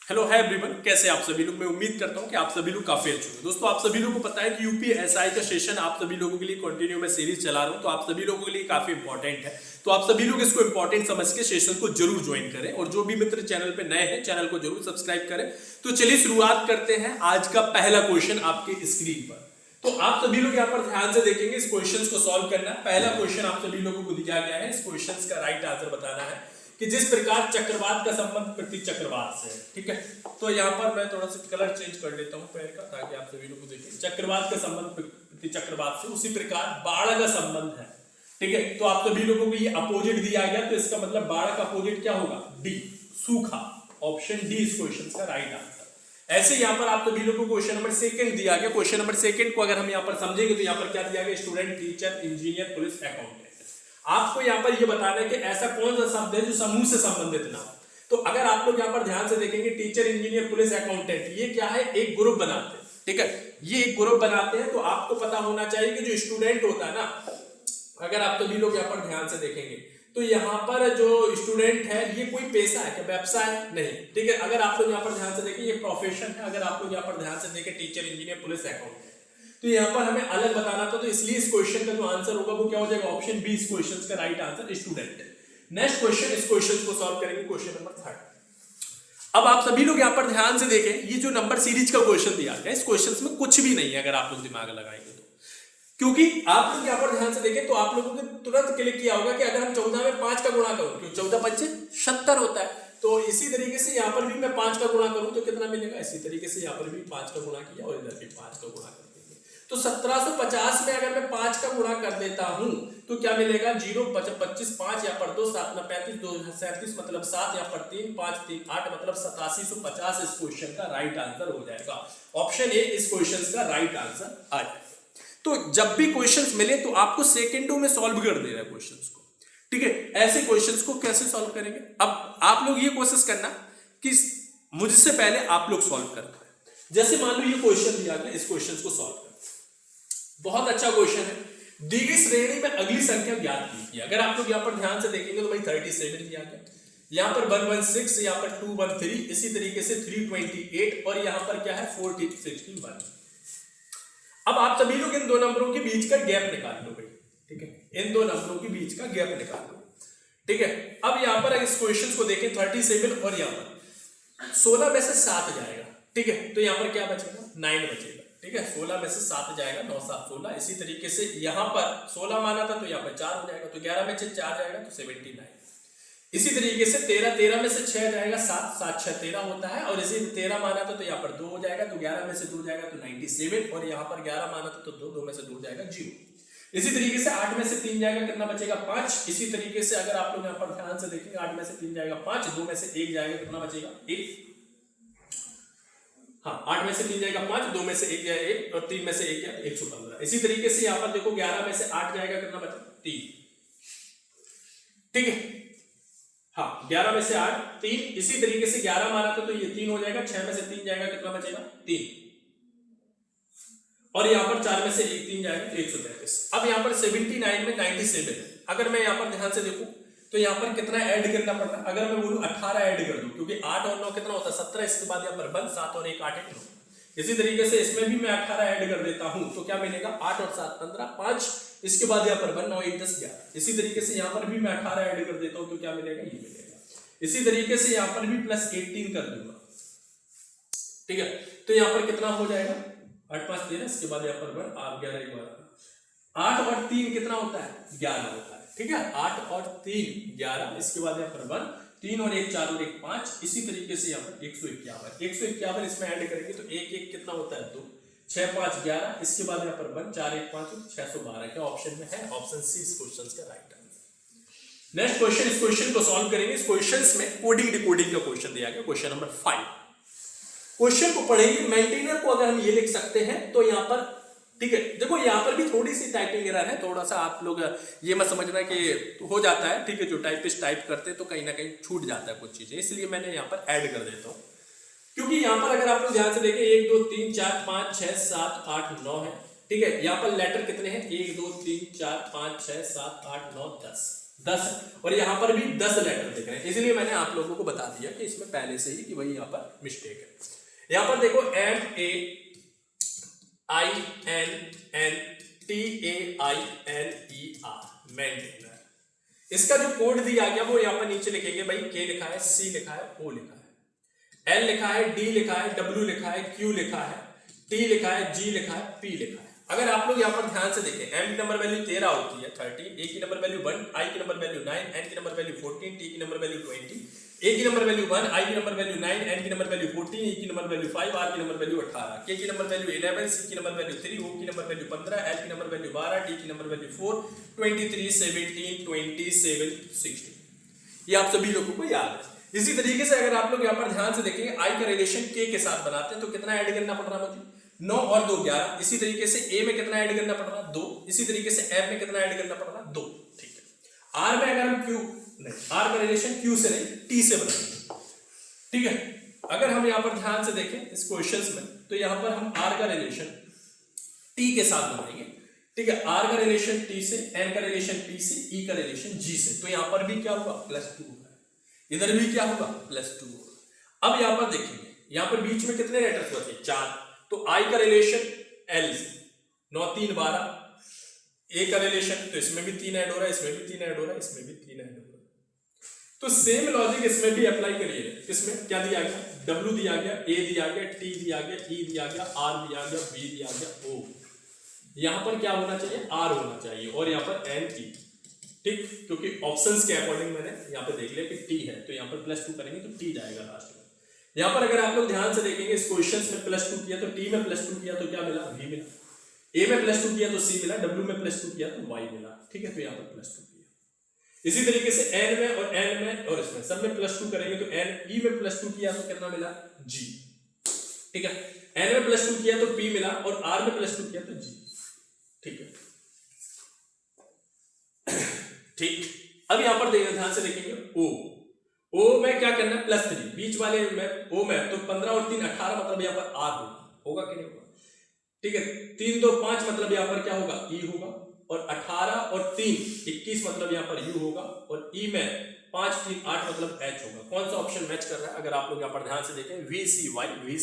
Hello है everyone, कैसे आप सभी लोग। मैं उम्मीद करता हूं कि आप सभी लोग काफी अच्छे होंगे। दोस्तों, आप सभी लोगों को पता है कि यूपीएसआई का सेशन आप सभी लोगों के लिए कंटिन्यू मैं सीरीज चला रहा हूं, तो आप सभी लोगों के लिए काफी इंपॉर्टेंट है। तो आप सभी लोग इसको इंपॉर्टेंट समझ के सेशन को जरूर ज्वाइन करें, और जो भी मित्र चैनल पे नए हैं चैनल को जरूर सब्सक्राइब करें। तो चलिए शुरुआत करते हैं। आज का पहला क्वेश्चन आपके स्क्रीन पर, तो आप सभी लोग यहाँ पर ध्यान से देखेंगे। इस क्वेश्चन को सॉल्व करना है। पहला क्वेश्चन आप सभी लोगों को दिया गया है। इस क्वेश्चन का राइट आंसर बताना है कि जिस प्रकार चक्रवात का संबंध प्रति चक्रवात से है। ठीक है, तो यहाँ पर मैं थोड़ा सा कलर चेंज कर लेता हूँ पेड़ का, ताकि आप सभी लोग को देखें। चक्रवात का संबंध प्रति चक्रवात से, उसी प्रकार बाढ़ का संबंध है। ठीक है, तो आप सभी लोगों को ये अपोजिट दिया गया, तो इसका मतलब बाढ़ का अपोजिट क्या होगा? डी, सूखा। ऑप्शन डी इस क्वेश्चन का राइट आंसर। ऐसे यहाँ पर आप सभी लोगों को क्वेश्चन नंबर सेकंड दिया गया। क्वेश्चन नंबर सेकंड को अगर हम यहाँ पर समझेंगे तो यहाँ पर क्या दिया गया? Student, teacher, engineer, police, accountant. आपको यहाँ पर ये बताना है कि ऐसा कौन सा शब्द है जो समूह से संबंधित ना हो। तो अगर आप लोग यहाँ पर ध्यान से देखेंगे, टीचर, इंजीनियर, पुलिस, अकाउंटेंट, ये क्या है? एक ग्रुप बनाते हैं। ठीक है, ये एक ग्रुप बनाते हैं। तो आपको पता होना चाहिए कि जो स्टूडेंट होता है ना, अगर आप सभी लोग यहाँ पर ध्यान से देखेंगे तो यहाँ पर जो स्टूडेंट है ये कोई पेशा है क्या? व्यवसाय नहीं। ठीक है, अगर आप लोग यहाँ पर ध्यान से देखें, ये प्रोफेशन है। अगर आप लोग यहाँ पर ध्यान से देखें, टीचर, इंजीनियर, पुलिस, अकाउंटेंट, तो यहाँ पर हमें अलग बताना था। तो इसलिए इस क्वेश्चन का जो आंसर होगा वो क्या हो जाएगा? ऑप्शन बी इस क्वेश्चन का right answer, student. Next question, इस क्वेश्चन को सॉल्व करेंगे, क्वेश्चन नंबर 3। अब आप सभी लोग यहाँ पर ध्यान से देखें, ये जो नंबर सीरीज का क्वेश्चन दिया गया, इस क्वेश्चन में कुछ भी नहीं है अगर आप लोग दिमाग लगाएंगे तो। क्योंकि आप लोग यहाँ पर ध्यान से देखें तो आप लोगों ने तुरंत क्लिक किया होगा कि अगर हम 14 में 5 का गुणा करूं, क्योंकि 14 पंचे 70 होता है। तो इसी तरीके से यहाँ पर भी मैं 5 का गुणा करूं तो कितना मिलेगा? इसी तरीके से यहाँ पर भी 5 का गुणा किया और इधर भी 5 का गुणा कर देंगे। तो 1750 में अगर मैं 5 का गुणा कर देता हूं तो क्या मिलेगा? 0, 25, 5 यहाँ पर 2, 7 में 35, 2 37 मतलब 7, यहाँ पर 3, 5, 3, 8 मतलब 8750 इस क्वेश्चन का राइट आंसर हो जाएगा। ऑप्शन ए इस क्वेश्चन का राइट आंसर आ जाएगा। तो जब भी क्वेश्चंस मिले तो आपको सेकंडों में सॉल्व कर देना है क्वेश्चंस को। ठीक है, ऐसे क्वेश्चंस को कैसे सॉल्व करेंगे? अब आप लोग ये कोशिश करना कि मुझसे पहले आप लोग सॉल्व कर पाए। जैसे मान लो ये क्वेश्चन दिया गया, इस क्वेश्चन को सॉल्व कर। बहुत अच्छा क्वेश्चन है। दी गई श्रेणी में अगली संख्या ज्ञात कीजिए। अगर आप लोग यहाँ पर ध्यान से देखेंगे तो भाई 37 दिया गया, यहाँ पर 116, यहाँ पर 213, इसी तरीके से 328 और यहाँ पर क्या है? 61। अब आप सभी लोग इन दो नंबरों के बीच का गैप निकाल लो भाई। ठीक है, इन दो नंबरों के बीच का गैप निकाल लो। ठीक है, अब यहाँ पर इस क्वेश्चन को देखें, 37 और यहाँ पर 16 में से 7 जाएगा। ठीक है, तो यहाँ पर क्या बचेगा? 9 बचेगा। ठीक है, 16 में से 7 जाएगा, 9, 7, 16। इसी तरीके से यहाँ पर 16 माना था तो यहाँ पर 4 हो जाएगा, तो 11 में से 4 जाएगा तो 79। इसी तरीके से 13 में से 6 जाएगा, 7, 7, 6, 13 होता है। और इसी 13 माना था तो यहाँ पर 2 हो जाएगा, तो 11 में से 2 जाएगा तो 97। और यहाँ पर 11 माना था तो 2 में से 2 जाएगा 0। इसी तरीके से 8 में से 3 जाएगा, कितना बचेगा? 5। इसी तरीके से अगर आप लोग यहाँ पर ध्यान से देखेंगे, 8 में से 3 जाएगा 5, 2 में से 1 जाएगा, कितना बचेगा? 1। हाँ, 8 में से 3 जाएगा 5, 2 में से 1 जाएगा 1 और 3 में से 1 जाएगा 115। इसी तरीके से यहाँ पर देखो 11 में से 8 जाएगा, कितना बचेगा? 3। ठीक है, हाँ, 11 में से 8, 3। इसी तरीके से 11 माना था तो ये 3 हो जाएगा, 6 में से 3 जाएगा, कितना बचेगा? 3। और यहाँ पर 4 में से 1 3 जाएगा तो 133। अब यहाँ पर 79 में 97 है। अगर मैं यहाँ पर ध्यान से देखूं तो यहाँ पर कितना ऐड करना पड़ता है? अगर मैं बोलूं 18 ऐड कर दूं, क्योंकि 8 और 9 कितना होता है? 17। इसके बाद यहाँ पर 1, 7 और 1 8 है 9। इसी तरीके से इसमें भी मैं 18 ऐड कर देता हूं तो क्या मिलेगा? 8 और 7 15, 5। इसके बाद यहाँ पर 1, 9, 1 10 11। इसी तरीके से यहाँ पर भी मैं 18 ऐड कर देता हूं तो क्या मिलेगा? ये मिलेगा। इसी तरीके से यहाँ पर भी प्लस 18 कर दूंगा। ठीक है, तो यहाँ पर कितना हो जाएगा? 8, 5, 13। इसके बाद यहाँ पर 1, 8, 11, 12। 8 और 3 कितना होता है? 11 होता है। ठीक है, 8 और 3 11। इसके बाद यहाँ पर 1, 3 और 1 4 और 1 5। इसी तरीके से यहाँ पर 151 इसमें ऐड करेंगे तो 1 1 कितना होता है? 2, 6, 5, 11। इसके बाद यहाँ पर 1, 4, 1, 5 612 क्या ऑप्शन में है? ऑप्शन सी इस क्वेश्चन का राइट आंसर। नेक्स्ट क्वेश्चन, इस क्वेश्चन को सॉल्व करेंगे। इस क्वेश्चन में कोडिंग डिकोडिंग का क्वेश्चन दिया गया, क्वेश्चन नंबर 5। क्वेश्चन को पढ़ेंगे। मेंटेनर को अगर हम ये लिख सकते हैं तो यहाँ पर, ठीक है, देखो यहाँ पर भी थोड़ी सी टाइपिंग एरर है, थोड़ा सा आप लोग ये मत समझना कि हो जाता है। ठीक है, जो टाइपिस्ट टाइप करते हैं तो कहीं ना कहीं छूट जाता है कुछ चीजें, इसलिए मैंने यहाँ पर ऐड कर देता हूँ। क्योंकि यहाँ पर अगर आप लोग ध्यान से देखें 1 2 3 4 5 6 7 8 9 है। ठीक है, यहाँ पर लेटर कितने हैं? 1 2 3 4 5 6 7 8 9 10। 10 है, और यहाँ पर भी 10 लेटर दिख रहे हैं, इसलिए मैंने आप लोगों को बता दिया कि इसमें पहले से ही कि भाई यहाँ पर मिस्टेक है। यहाँ पर देखो MAINNTAINER मेंटेनर, इसका जो कोड दिया गया वो यहाँ पर नीचे लिखेंगे भाई, K लिखा है, C लिखा है, O लिखा है, L लिखा है, D लिखा है, W लिखा है, Q लिखा है, T लिखा है, G लिखा है, P लिखा है। अगर आप लोग यहाँ पर ध्यान से देखें, M की नंबर वैल्यू 13 होती है, 13, A की नंबर वैल्यू 1, I की नंबर वैल्यू 9, N की नंबर वैल्यू 14, T की नंबर वैल्यू 20, A की नंबर वैल्यू 1, I की नंबर वैल्यू 9, N की नंबर वैल्यू 14, E की नंबर वैल्यू 5, R की नंबर वैल्यू 18, K की नंबर वैल्यू 11, C की नंबर वैल्यू 3, O की नंबर वैल्यू 15, L की नंबर वैल्यू 12, D की नंबर वैल्यू 4, 23, 17, 27, 16। ये आप सभी लोगों को याद है। इसी तरीके से अगर आप लोग यहाँ पर ध्यान से देखेंगे, I का रिलेशन K के साथ बनाते हैं तो कितना ऐड करना पड़ रहा है मुझे, 9 और 2 11। इसी तरीके से A में कितना ऐड करना पड़ रहा है, 2। इसी तरीके से M में कितना ऐड करना पड़ रहा है, 2। ठीक है। R में अगर हम Q नहीं, R का रिलेशन Q से नहीं T से बनाएंगे। ठीक है। अगर हम यहाँ पर ध्यान से देखें इस क्वेश्चंस में, तो यहाँ पर हम R का रिलेशन T के साथ बनाएंगे। ठीक है। R का रिलेशन T से, N का रिलेशन P से, E का रिलेशन G से। तो यहाँ पर भी क्या हुआ, +2 होगा, इधर भी क्या होगा, +2 होगा। अब यहाँ पर देखेंगे, यहाँ पर बीच में कितने लेटर्स बचे, 4। तो I का रिलेशन L से, 9 3 12, A का रिलेशन, तो इसमें भी 3 ऐड हो रहा है, इसमें भी 3 ऐड हो रहा है, इसमें भी 3 ऐड हो रहा है। तो सेम लॉजिक इसमें भी अप्लाई करिए। इसमें क्या दिया गया, W दिया गया, A दिया गया, T दिया गया, E दिया गया, R दिया गया, B दिया गया, O। यहाँ पर क्या होना चाहिए, R होना चाहिए, और यहाँ पर N E। ठीक, क्योंकि ऑप्शंस के अकॉर्डिंग मैंने यहाँ पे देख लिया कि T है, तो यहाँ पर +2 करेंगे तो T जाएगा लास्ट में। यहाँ पर अगर आप लोग ध्यान से देखेंगे, इस क्वेश्चन में +2 किया तो T में +2 किया तो क्या मिला, V मिला। A में +2 किया तो C मिला, W में +2 किया तो Y मिला। ठीक है, तो यहाँ पर +2 किया। इसी तरीके से N में और N में और इसमें सब में +2 करेंगे तो N E में +2 किया तो कितना मिला, G। ठीक है। N में +2 किया तो P मिला, और R में +2 किया तो G। ठीक है। ठीक, अब यहां पर ध्यान से देखेंगे, O में क्या करना है, +3, बीच वाले में O में, तो 15 और 3 18, मतलब यहां पर R होगा कि नहीं होगा। ठीक है। 3 2 5, मतलब यहां पर क्या होगा, E होगा, और 18 और 3 21, मतलब यहां पर U होगा, और E में 5 3 8, मतलब H होगा। कौन सा ऑप्शन मैच कर रहा है, अगर आप लोग यहां पर ध्यान से देखें, VCY RE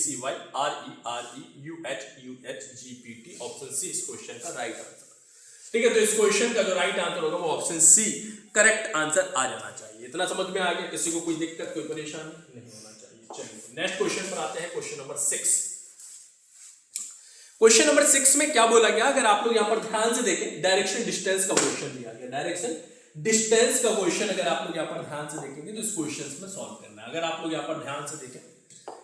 UH GPT, option c इस क्वेश्चन का राइट आंसर। ठीक है, तो इस क्वेश्चन का जो राइट आंसर होगा वो ऑप्शन सी करेक्ट आंसर आ जाना चाहिए। इतना समझ में आ गया, किसी को कोई दिक्कत कोई परेशानी नहीं होना चाहिए। चलिए नेक्स्ट क्वेश्चन पर आते हैं, क्वेश्चन नंबर 6। क्वेश्चन नंबर 6 में क्या बोला गया, अगर आप लोग यहाँ पर ध्यान से देखें, डायरेक्शन डिस्टेंस का क्वेश्चन दिया गया। डायरेक्शन डिस्टेंस का क्वेश्चन अगर आप लोग यहाँ पर ध्यान से देखेंगे तो इस क्वेश्चन में सॉल्व करना है। अगर आप लोग यहाँ पर ध्यान से देखें,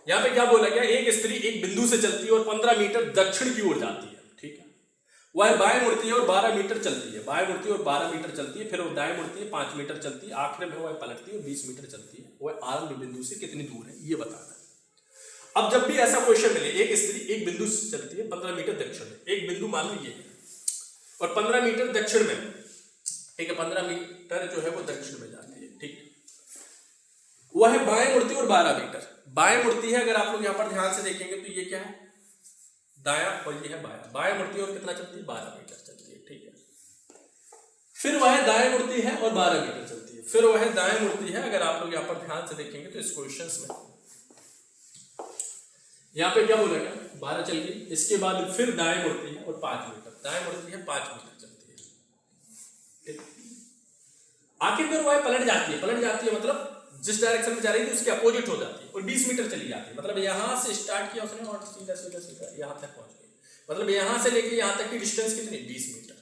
यहाँ पे क्या बोला गया, एक स्त्री एक बिंदु से चलती है और 15 मीटर दक्षिण की ओर जाती है। ठीक है, वह बाएं मुड़ती है और 12 मीटर चलती है, बाएं मुड़ती है और 12 मीटर चलती है, फिर वो दाएं मुड़ती है 5 मीटर चलती है, आखिर में वह पलटती है और 20 मीटर चलती है। वह आरंभ बिंदु से कितनी दूर है, ये बताना है। अब जब भी ऐसा क्वेश्चन मिले, एक स्त्री एक बिंदु से चलती है 15 मीटर दक्षिण में, एक बिंदु मान लीजिए और 15 मीटर दक्षिण में। ठीक है, 15 मीटर जो है वो दक्षिण में जाती है। ठीक, वह बाएं मुड़ती है और 12 मीटर बाएं मुड़ती है। अगर आप लोग यहाँ पर ध्यान से देखेंगे तो ये क्या है, दायां, और ये है बायां। बाएं मुड़ती है और कितना चलती है, 12 मीटर चलती है। ठीक है, फिर वह दाएं मुड़ती है और 12 मीटर चलती है, फिर वह दाएं मुड़ती है। अगर आप लोग यहाँ पर ध्यान से देखेंगे तो इस क्वेश्चन में यहाँ पे क्या बोला गया, 12 चल गई, इसके बाद फिर दाएं मुड़ती है और 5 मीटर, दाएं मुड़ती है 5 मीटर चलती है। ठीक, आखिर में वह पलट जाती है मतलब जिस डायरेक्शन में जा रही थी उसके अपोजिट हो जाती है और 20 मीटर चली जाती है। मतलब यहां से स्टार्ट किया उसने और सीधा सीधा सीधा यहां तक पहुंच गई। मतलब यहां से लेके यहां तक की डिस्टेंस कितनी, 20 मीटर।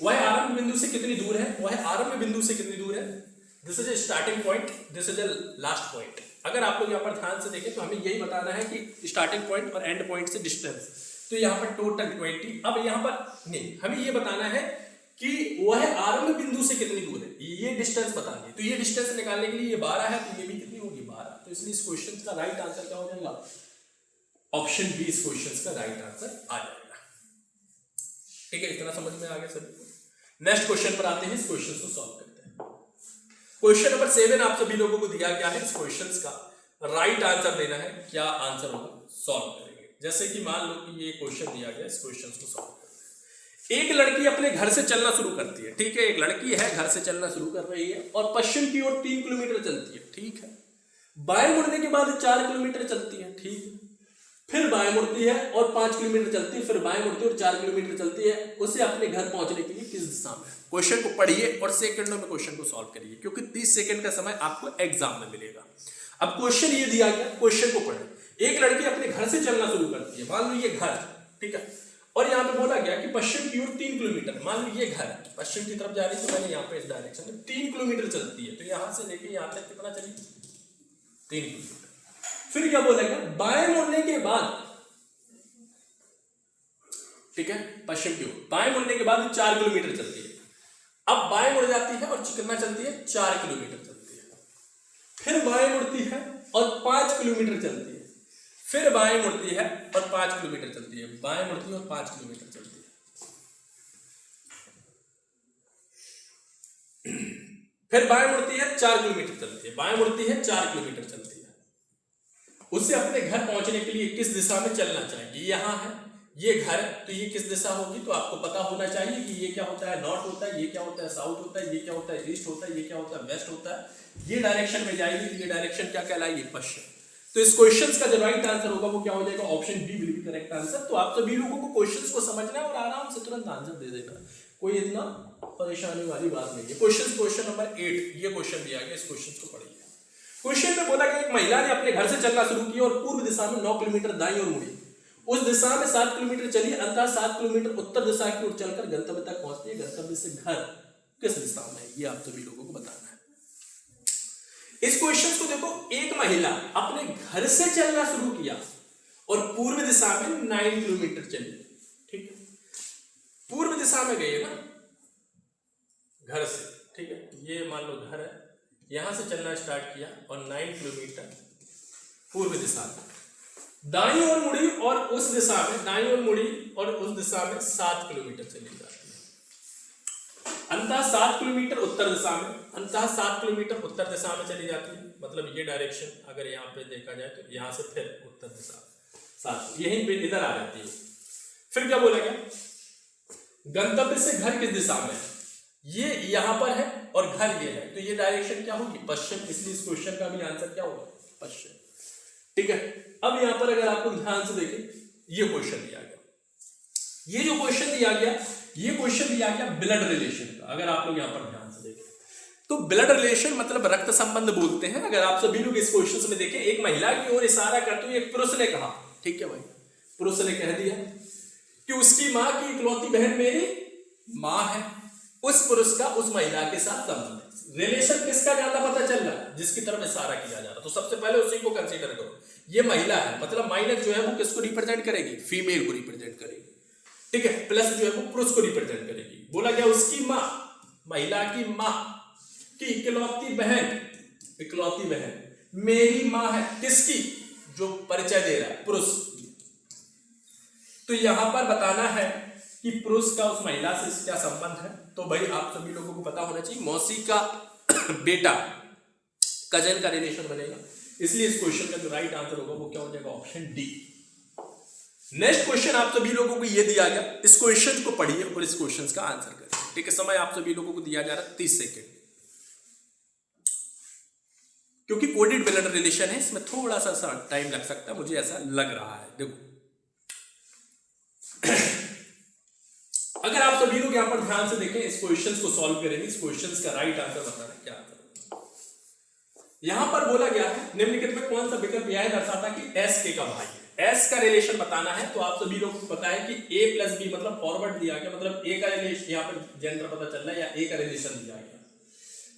वह आरंभ बिंदु से कितनी दूर है, वह आरंभ बिंदु से कितनी दूर है, this is a starting point, this is a last point. अगर आप लोग यहाँ पर ध्यान से देखें तो हमें यही बताना है कि स्टार्टिंग पॉइंट और एंड पॉइंट से डिस्टेंस, तो यहाँ पर टोटल 20। अब यहाँ पर नहीं, हमें ये बताना है कि वह आरंभ बिंदु से कितनी दूर है, ये डिस्टेंस बतानी है। तो ये डिस्टेंस निकालने के लिए ये 12 है, तो ये भी कितनी होगी, 12। तो इसलिए इस क्वेश्चन का राइट आंसर क्या हो जाएगा, ऑप्शन बी इस क्वेश्चन का राइट आंसर आ जाएगा। ठीक है, इतना समझ में आ गया सभी को। नेक्स्ट क्वेश्चन पर आते हैं, इस क्वेश्चन को सॉल्व करते हैं। क्वेश्चन नंबर 7 आप सभी लोगों को दिया गया है, इस क्वेश्चन का राइट आंसर देना है। क्या आंसर होगा, सॉल्व करेंगे। जैसे कि मान लो कि ये क्वेश्चन दिया गया, इस क्वेश्चन को सॉल्व करते हैं। एक लड़की अपने घर से चलना शुरू करती है, ठीक है, एक लड़की है घर से चलना शुरू कर रही है और पश्चिम की ओर 3 किलोमीटर चलती है, ठीक है, बाएं मुड़ने के बाद 4 किलोमीटर चलती है, ठीक है, फिर बाएं मुड़ती है और 5 किलोमीटर चलती है, फिर बाएं मुड़ती है और 4 किलोमीटर चलती है। उसे अपने घर पहुंचने के लिए किस दिशा में? क्वेश्चन को पढ़िए और सेकंडों में क्वेश्चन को सॉल्व करिए, क्योंकि 30 सेकंड का समय आपको एग्जाम में मिलेगा। अब क्वेश्चन ये दिया गया, क्वेश्चन को पढ़े। एक लड़की अपने घर से चलना शुरू करती है, मान लो ये घर, ठीक है, और यहाँ पे बोला गया कि पश्चिम की ओर 3 किलोमीटर, मान लो ये घर पश्चिम की तरफ जा रही है, तो मैंने यहाँ पे इस डायरेक्शन में 3 किलोमीटर चलती है, तो यहाँ से लेके यहाँ तक कितना चली? 3 किलोमीटर। फिर क्या बोला गया? बाएं मुड़ने के बाद, ठीक है, पश्चिम की ओर बाएं मुड़ने के बाद 4 किलोमीटर चलती है। अब बाएं मुड़ जाती है और कितना चलती है? 4 किलोमीटर चलती है। फिर बाएं मुड़ती है और 5 किलोमीटर चलती है। फिर बाएं मुड़ती है और 5 किलोमीटर चलती है। बाएं मुड़ती है और 5 किलोमीटर चलती है। फिर बाएं मुड़ती है, 4 किलोमीटर चलती है। बाएं मुड़ती है, 4 किलोमीटर चलती है। उसे अपने घर पहुंचने के लिए किस दिशा में चलना चाहिए? यहां है ये घर, तो ये किस दिशा होगी? तो आपको पता होना चाहिए कि ये क्या होता है? नॉर्थ होता है, ये क्या होता है? साउथ होता है, ये क्या होता है? ईस्ट होता है, ये क्या होता है? वेस्ट होता है। ये डायरेक्शन में जाएगी तो ये डायरेक्शन क्या कहलाएगी? पश्चिम। तो इस क्वेश्चन का जो राइट आंसर होगा वो क्या हो जाएगा? Option B will be correct answer. तो आप सभी लोगों को क्वेश्चंस को समझना है और आराम से तुरंत आंसर दे देना, कोई इतना परेशानी वाली बात नहीं है। क्वेश्चन नंबर 8, ये क्वेश्चन दिया गया, इस क्वेश्चन को पढ़िए। क्वेश्चन में बोला गया एक महिला ने अपने घर से चलना शुरू किया और पूर्व दिशा में 9 किलोमीटर दाईं ओर मुड़ी। उस दिशा में 7 किलोमीटर चली, अंततः 7 किलोमीटर उत्तर दिशा की ओर चलकर गंतव्य तक पहुंचती है। गंतव्य से घर किस दिशा में है? ये आप सभी लोगों को बताना है। इस क्वेश्चन को देखो, एक महिला अपने घर से चलना शुरू किया और पूर्व दिशा में 9 किलोमीटर चली, ठीक है, पूर्व दिशा में गई है ना घर से, ठीक है, ये मान लो घर है, यहां से चलना स्टार्ट किया और 9 किलोमीटर पूर्व दिशा में दाईं ओर मुड़ी और उस दिशा में, दाईं ओर मुड़ी और उस दिशा में 7 किलोमीटर चली जाती है। अंततः 7 किलोमीटर उत्तर दिशा में, अंततः 7 किलोमीटर उत्तर दिशा में चली जाती है। मतलब ये डायरेक्शन अगर यहाँ पे देखा जाए तो यहाँ से फिर उत्तर दिशा 7, यहीं पे इधर आ जाती है। फिर क्या बोला गया? गंतव्य से घर किस दिशा में है? ये यहाँ पर है और घर ये है, तो ये डायरेक्शन क्या होगी? पश्चिम। इसलिए इस क्वेश्चन का भी आंसर क्या होगा? पश्चिम, ठीक है। अब यहां पर अगर आपको ध्यान से देखें, ये क्वेश्चन दिया गया, ये जो क्वेश्चन दिया गया, ये क्वेश्चन दिया गया ब्लड रिलेशन का। अगर आप लोग यहां पर ध्यान से देखें तो ब्लड रिलेशन मतलब रक्त संबंध बोलते हैं। अगर आप सभी लोग इस क्वेश्चन में देखें, एक महिला की ओर इशारा करते हुए एक पुरुष ने कहा, ठीक है भाई, पुरुष ने कह दिया कि उसकी मां की इकलौती बहन मेरी मां है। उस पुरुष का उस महिला के साथ संबंध है। रिलेशन किसका ज्यादा पता चल रहा है? जिसकी तरफ इशारा किया जा रहा है। तो सबसे पहले उसी को कंसीडर करो। ये महिला है, मतलब माइनस जो है वो किसको रिप्रेजेंट करेगी? फीमेल को रिप्रेजेंट करेगी, ठीक है। प्लस जो है वो पुरुष को रिप्रेजेंट करेगी। बोला गया उसकी मां, महिला की मां की इकलौती बहन मेरी मां है। किसकी? जो परिचय दे रहा है, पुरुष। तो यहां पर बताना है कि पुरुष का उस महिला से क्या संबंध है। तो भाई आप सभी लोगों को पता होना चाहिए, मौसी का बेटा, कजन का रिलेशन बनेगा। इसलिए इस क्वेश्चन का जो राइट आंसर होगा वो क्या हो जाएगा? Option D. नेक्स्ट क्वेश्चन आप सभी लोगों को ये दिया गया, इस क्वेश्चन को पढ़िए और इस क्वेश्चन का आंसर करिए, ठीक है। समय आप सभी लोगों को दिया जा रहा है 30 सेकेंड, क्योंकि कोडेड ब्लड रिलेशन है, इसमें थोड़ा सा टाइम लग सकता है, मुझे ऐसा लग रहा है। देखो अगर आप सभी लोग यहां पर ध्यान से देखें, इस क्वेश्चन को सॉल्व करेंगे, इस क्वेश्चन का राइट आंसर बताना क्या आंसर। यहां पर बोला गया है निम्नलिखित में कौन सा विकल्प यह दर्शाता कि एस के का भाई है? एस का रिलेशन बताना है। तो आप सभी लोगों को पता है कि ए प्लस बी मतलब फॉरवर्ड दिया गया, मतलब ए का रिलेशन, यहां पर जेंडर पता चल रहा है या ए का रिलेशन दिया गया,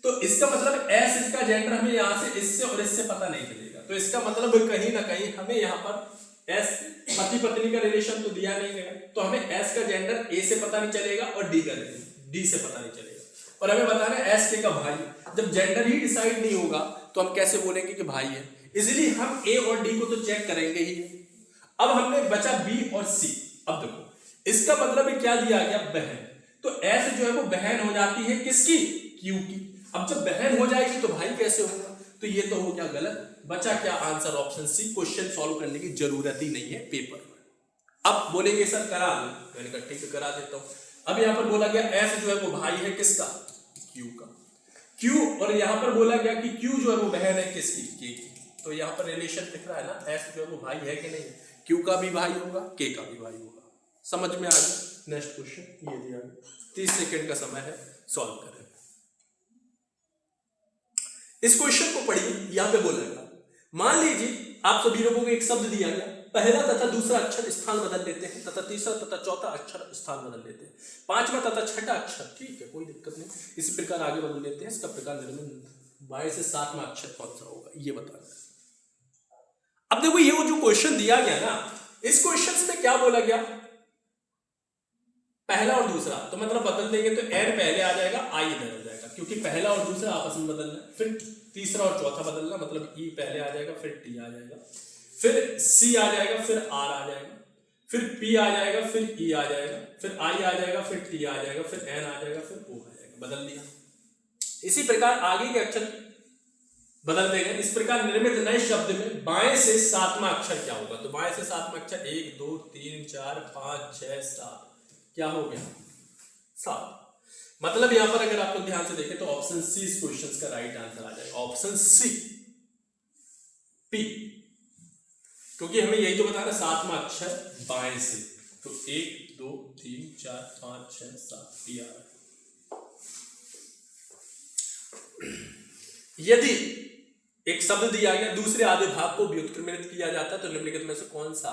तो इसका मतलब एस इसका जेंडर हमें यहां से इससे और इससे पता नहीं चलेगा। तो इसका मतलब कहीं ना कहीं हमें यहां पर एस पति पत्नी का रिलेशन तो दिया नहीं गया, तो हमें एस का जेंडर ए से पता नहीं चलेगा और डी से पता नहीं चलेगा। और हमें बताना है एस के का भाई। जब जेंडर ही डिसाइड नहीं होगा तो हम कैसे बोलेंगे कि भाई है? इसलिए हम ए और डी को तो चेक करेंगे ही। अब हमने बचा बी और सी। अब देखो इसका मतलब क्या दिया गया? बहन। तो एस जो है वो बहन हो जाती है किसकी? क्यू की। अब जब बहन हो जाएगी तो भाई कैसे होगा? तो ये तो हो गया गलत। बचा क्या answer? Option C. Question solve करने की जरूरत ही नहीं है पेपर में। अब बोलेंगे सर करा दो, मैंने कहा ठीक है करा देता हूं। अब यहाँ पर बोला गया एफ जो है वो भाई है किसका, क्यू का, क्यू, और यहाँ पर बोला गया कि क्यू जो है वो बहन है किसकी, के की। तो यहाँ पर रिलेशन दिख रहा है ना, एफ जो है वो भाई है कि नहीं, क्यू का भी भाई होगा, के का भी भाई होगा। समझ में आ गया। नेक्स्ट क्वेश्चन ये दिया गया, 30 सेकेंड का समय है, सॉल्व करें। इस क्वेश्चन को पढ़िए, यहां पे बोलेगा मान लीजिए आप सभी लोगों को एक शब्द दिया गया, पहला तथा दूसरा अक्षर स्थान बदल लेते हैं तथा तीसरा तथा चौथा अक्षर स्थान बदल लेते हैं, पांचवा तथा छठा अक्षर, ठीक है कोई दिक्कत नहीं, इसी प्रकार आगे बदल लेते हैं। इसका प्रकार निर्णय बाएं से सातवां अक्षर कौन सा होगा ये बताना। अब देखो ये वो जो क्वेश्चन दिया गया ना, इस क्वेश्चन में क्या बोला गया, पहला और दूसरा, तो मतलब बदल देंगे तो एन पहले आ जाएगा, आई इधर आ जाएगा, क्योंकि पहला और दूसरा आपस में बदलना है। फिर तीसरा और चौथा बदलना, मतलब ई पहले आ जाएगा, फिर टी आ जाएगा, फिर सी आ जाएगा, फिर आर आ जाएगा, फिर पी आ जाएगा, फिर ई आ जाएगा, फिर आई आ जाएगा, फिर टी आ जाएगा, फिर एन आ जाएगा, फिर ओ आ जाएगा, बदल दिया। इसी प्रकार आगे के अक्षर बदल देंगे। इस प्रकार निर्मित नए शब्द में बाएं से सातवां अक्षर क्या होगा, तो बाएं से सातवां अक्षर 1 2 3 4 5 6 7 क्या हो गया, 7। मतलब यहां पर अगर आप लोग ध्यान से देखें तो ऑप्शन सी इस क्वेश्चन का राइट आंसर आ जाएगा, ऑप्शन सी पी, क्योंकि हमें यही तो बताना सातवां अक्षर बाएं से, तो 1 2 3 4 5 6 7 पी आ रहा है। यदि एक शब्द दिया गया, दूसरे आधे भाग को व्युत्क्रमित किया जाता है तो निम्नलिखित में से कौन सा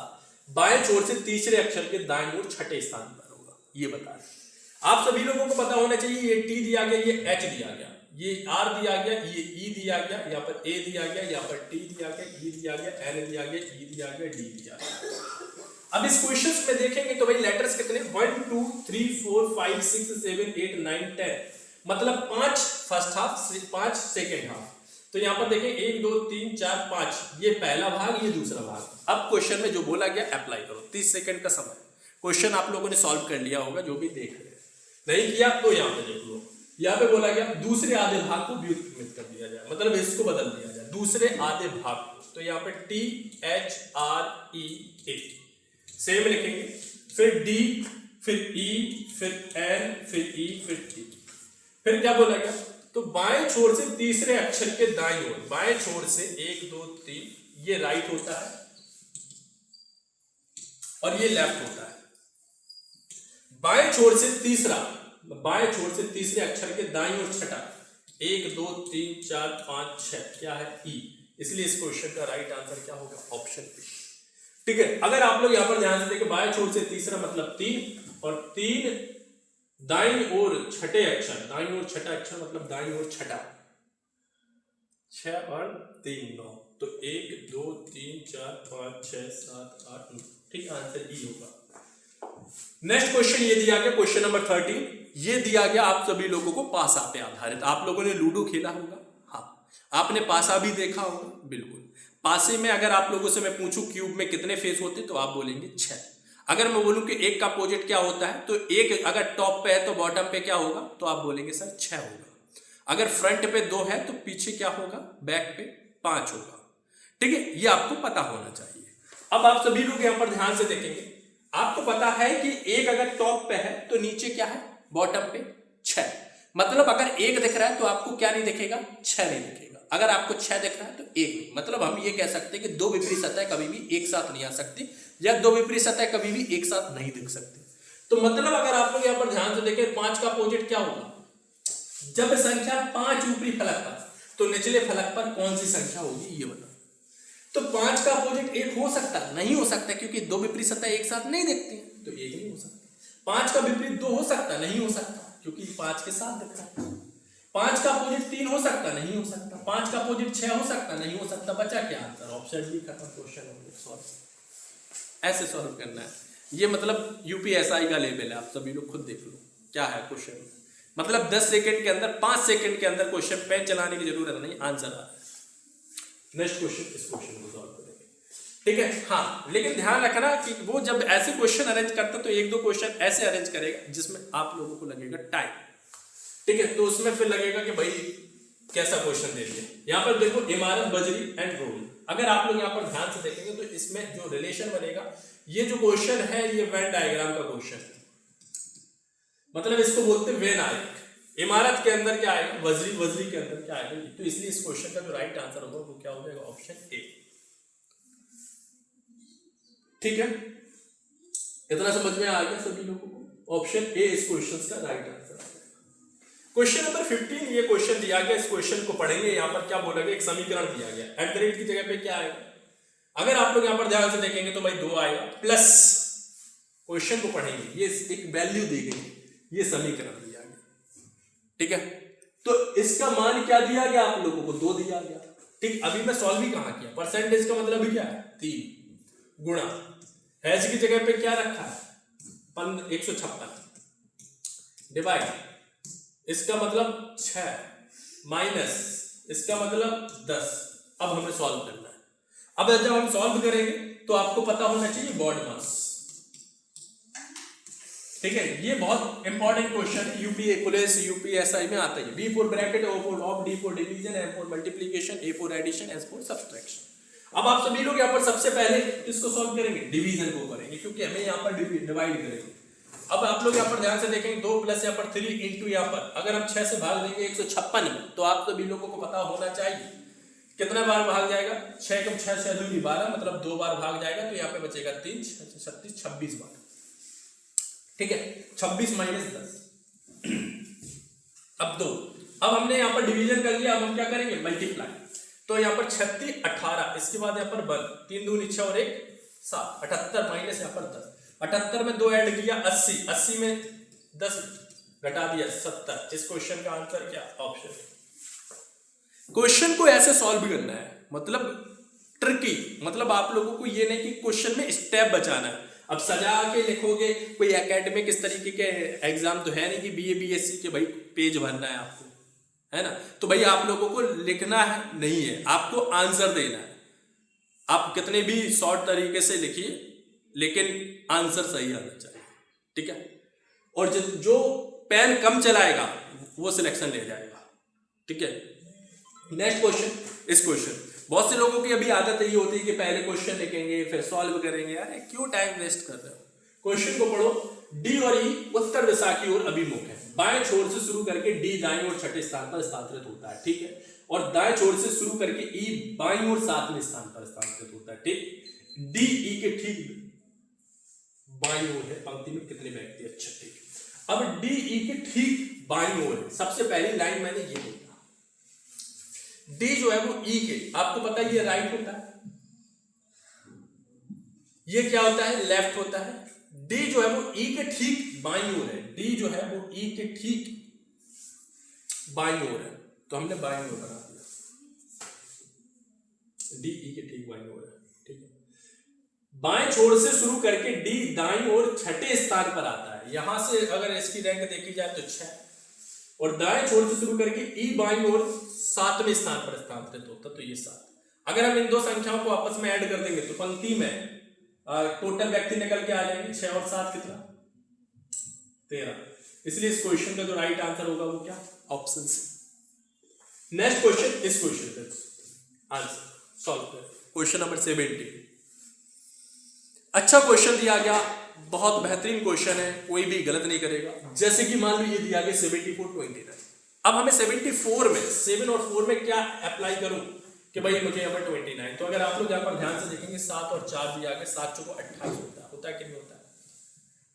बाएं छोर से तीसरे अक्षर के दाएं ओर छठे स्थान पर होगा, ये बता रहे। आप सभी लोगों को पता होना चाहिए, ये टी दिया गया, ये एच दिया गया, ये आर दिया गया, ये ई दिया गया, यहाँ पर ए दिया गया, यहाँ पर टी दिया गया, ई दिया गया, एन दिया गया, ई दिया गया, डी दिया गया। अब इस क्वेश्चन में देखेंगे तो भाई लेटर्स कितने, 1 2 3 4 5 6 7 8 9 10, मतलब 5 फर्स्ट हाफ, 5 सेकेंड हाफ। तो यहाँ पर देखें 1 2 3 4 5, ये पहला भाग, ये दूसरा भाग। अब क्वेश्चन में जो बोला गया अप्लाई करो, 30 सेकंड का समय। क्वेश्चन आप लोगों ने सॉल्व कर लिया होगा, जो भी देख रहे हैं, नहीं किया तो यहाँ पे देख लो। यहाँ पे बोला गया दूसरे आधे भाग को व्युत्क्रमित कर दिया जाए, मतलब इसको बदल दिया जाए, दूसरे आधे भाग को। तो यहाँ पे टी एच आर ई ए सेम लिखेंगे, फिर डी, फिर ई, फिर एन, फिर ई, फिर टी। फिर क्या बोला गया, तो बाएं छोर से तीसरे अक्षर के दाईं ओर, बाएं छोर से 1 2 3, ये राइट होता है और ये लेफ्ट होता है। बाएं छोर से तीसरा, बाएं छोर से तीसरे अक्षर के दाईं ओर छठा, 1 2 3 4 5 6 क्या है, ई। इसलिए इस क्वेश्चन का राइट आंसर क्या होगा, ऑप्शन बी। ठीक है, अगर आप लोग यहां पर ध्यान से देखें, बाएं छोर से तीसरा मतलब 3, और 3 दाईं ओर छठे अक्षर, दाईं ओर छठा अक्षर मतलब दाईं ओर छठा, 6 और 3 9, तो 1 2 3 4 5 6 7 8 9, ठीक, आंसर ई होगा। नेक्स्ट क्वेश्चन ये दिया गया, क्वेश्चन नंबर 13, ये दिया गया आप सभी लोगों को पासा पे आधारित। आप लोगों ने लूडो खेला होगा, हाँ, आपने पासा भी देखा होगा, बिल्कुल। पासे में अगर आप लोगों से मैं पूछूं क्यूब में कितने फेस होते तो आप बोलेंगे 6। अगर मैं बोलूं कि एक का अपोजिट क्या होता है, तो एक अगर टॉप पे है तो बॉटम पे क्या होगा, तो आप बोलेंगे सर 6 होगा। अगर फ्रंट पे 2 है तो पीछे क्या होगा, बैक पे 5 होगा। ठीक है, ये आपको पता होना चाहिए। अब आप सभी लोग यहां पर ध्यान से देखेंगे, आपको पता है कि एक अगर टॉप पे है तो नीचे क्या है, बॉटम पे 6, मतलब अगर 1 दिख रहा है तो आपको क्या नहीं दिखेगा, 6 नहीं दिखेगा। अगर आपको 6 दिख रहा है तो 1 नहीं, मतलब हम ये कह सकते हैं कि 2 विपरीत सतह कभी भी एक साथ नहीं आ सकती, या 2 विपरीत सतह कभी भी एक साथ नहीं दिख सकती। तो मतलब अगर आप लोग यहां पर ध्यान से देखें, 5 का अपोजिट क्या होगा, जब संख्या 5 ऊपरी फलक पर तो निचले फलक पर कौन सी संख्या होगी, ये बता। तो 5 का अपोजिट 1 हो सकता है, नहीं हो सकता, क्योंकि 2 विपरीत सतह एक साथ नहीं दिखती हैं, तो 1 नहीं हो सकता। 5 का विपरीत 2 हो सकता, नहीं हो सकता, क्योंकि 5 के साथ दिख रहा है। 5 का अपोजिट 3 हो सकता, नहीं हो सकता। 5 का अपोजिट 6 हो सकता, नहीं हो सकता। बचा क्या आंसर, ऑप्शन बी खत्म, क्वेश्चन हो गया सॉल्व। ऐसे सॉल्व करना है, ये मतलब यूपीएसआई का लेवल है, आप सभी लोग खुद देख लो क्या है क्वेश्चन। मतलब 10 सेकंड के अंदर, 5 सेकंड के अंदर क्वेश्चन पेन चलाने की जरूरत नहीं, आंसर आ रहा है। नेक्स्ट क्वेश्चन, इस क्वेश्चन को सॉल्व करेंगे, ठीक है। हाँ, लेकिन ध्यान रखना कि वो जब ऐसे क्वेश्चन अरेंज करता तो 1-2 क्वेश्चन ऐसे अरेंज करेगा जिसमें आप लोगों को लगेगा टाइम, ठीक है। तो उसमें फिर लगेगा कि भाई कैसा क्वेश्चन दे दिया। यहाँ पर देखो, इमारत, बजरी एंड रोल। अगर आप लोग यहाँ पर ध्यान से देखेंगे तो इसमें जो रिलेशन बनेगा, ये जो क्वेश्चन है ये वेन डायग्राम का क्वेश्चन है। मतलब इसको बोलते हैं वे नायक। इमारत के अंदर क्या आएगा? वजरी। वजरी के अंदर क्या आएगा? तो इसलिए इस क्वेश्चन का जो राइट आंसर होगा वो क्या हो जाएगा? Option A. ठीक है, इतना समझ में आ गया सभी लोगों को? ऑप्शन ए इस क्वेश्चन का राइट आंसर। क्वेश्चन नंबर 15, ये क्वेश्चन दिया गया, इस क्वेश्चन को पढ़ेंगे। यहाँ पर क्या बोला गया? एक समीकरण दिया गया, एट द रेट की जगह पे क्या आएगा? अगर आप लोग यहाँ पर ध्यान से देखेंगे तो भाई 2 आएगा, प्लस क्वेश्चन को पढ़ेंगे, ये एक वैल्यू दी गई, ये समीकरण दिया गया। ठीक है, तो इसका मान क्या दिया गया आप लोगों को? 2 दिया गया। ठीक, अभी मैं सॉल्व भी कहाँ किया? परसेंटेज का मतलब क्या है? 3 गुणा हैज की जगह पे क्या रखा है? 156 डिवाइड इसका मतलब 6 माइनस इसका मतलब 10। अब हमें सॉल्व करना है। अब जब हम सॉल्व करेंगे तो आपको पता होना चाहिए बॉड मास। ठीक है, ये बहुत इंपॉर्टेंट क्वेश्चन है, यूपीए पुलिस यूपीएसआई में आता है। B for bracket, O for of, D for division, M for multiplication, A for addition, S for subtraction. अब आप सभी लोग यहाँ पर सबसे पहले इसको सॉल्व करेंगे, डिवीजन को करेंगे, क्योंकि हमें यहाँ पर डिवाइड करेंगे। अब आप लोग यहाँ पर ध्यान से देखेंगे, 2 प्लस यहाँ पर 3 इंटू यहाँ पर अगर हम 6 से भाग देंगे 156 में, तो आप सभी लोगों को पता होना चाहिए कितना बार भाग जाएगा? 6 कम 6 से 2 12, मतलब 2 बार भाग जाएगा, तो यहाँ पे बचेगा 3 6 36 26 बार। ठीक है, 26 माइनस 10 अब 2। अब हमने यहाँ पर डिवीजन कर लिया, अब हम क्या करेंगे? मल्टीप्लाई। तो यहाँ पर 36 18, इसके बाद यहाँ पर 1 3 2 6 और 1 7 78 माइनस यहाँ पर 10। 78 में 2 ऐड किया 80, 80 में 10 घटा दिया 70। इस क्वेश्चन का आंसर क्या? ऑप्शन। क्वेश्चन को ऐसे सॉल्व करना है, मतलब ट्रिकी, मतलब आप लोगों को ये नहीं कि क्वेश्चन में स्टेप बचाना है। अब सजा के लिखोगे, कोई एकेडमिक इस तरीके के एग्जाम तो है नहीं कि बीए बीएससी के भाई पेज भरना है आपको, है ना? तो भाई आप लोगों को लिखना है नहीं है, आपको आंसर देना है। आप कितने भी शॉर्ट तरीके से लिखिए, लेकिन आंसर सही आना चाहिए। ठीक है, और जो पेन कम चलाएगा वो सिलेक्शन ले जाएगा। ठीक है, नेक्स्ट क्वेश्चन। इस क्वेश्चन बहुत से लोगों की अभी आदत ये होती है कि पहले क्वेश्चन लिखेंगे फिर सॉल्व करेंगे। यार क्यों टाइम वेस्ट कर रहे हो? क्वेश्चन को पढ़ो। डी और ई उत्तर दिशा की ओर अभिमुख है। बाएं छोर से शुरू करके डी दाएं और छठे स्थान पर स्थानांतरित होता है। ठीक है, और दाएं छोर से शुरू करके ई बाईं और 7वें स्थान पर स्थानांतरित होता है। ठीक, डी ई के ठीक बाईं ओर है। पंक्ति में कितने व्यक्ति? अच्छा, ठीक। अब डी ई के ठीक बाईं ओर है। सबसे पहली लाइन मैंने ये देखा, डी जो है वो ई के, आपको पता है ये राइट होता है, ये क्या होता है? लेफ्ट होता है। डी जो है वो ई के ठीक बाईं ओर है। डी जो है वो ई के ठीक बाईं ओर है, तो हमने बाईं ओर बना दिया। डी ई के ठीक बाईं ओर है। ठीक है, बाएं छोर से शुरू करके डी दाईं ओर छठे स्थान पर आता है। यहां से अगर इसकी रैंक देखी जाए तो 6, और दाएं छोर से शुरू करके ई बाईं ओर 7वें स्थान पर स्थानांतरित होता, तो ये 7। अगर हम इन दो संख्याओं को आपस में ऐड कर देंगे तो पंक्ति में टोटल व्यक्ति निकल के आ जाएंगे। 6 और 7 कितना? 13। इसलिए इस क्वेश्चन का जो राइट आंसर होगा वो क्या? Option C. नेक्स्ट क्वेश्चन, इस क्वेश्चन का आंसर सॉल्व करें। Question number 70। अच्छा क्वेश्चन दिया गया, बहुत बेहतरीन क्वेश्चन है, कोई भी गलत नहीं करेगा। जैसे कि मान लो ये दिया गया 74 29। अब हमें 74 में 7 और 4 में क्या अप्लाई करूं कि भाई मुझे यहाँ पर 29। तो अगर आप लोग यहाँ पर ध्यान से देखेंगे 7 और 4 दिया गया, 7 चौको 28 होता है कि नहीं होता है?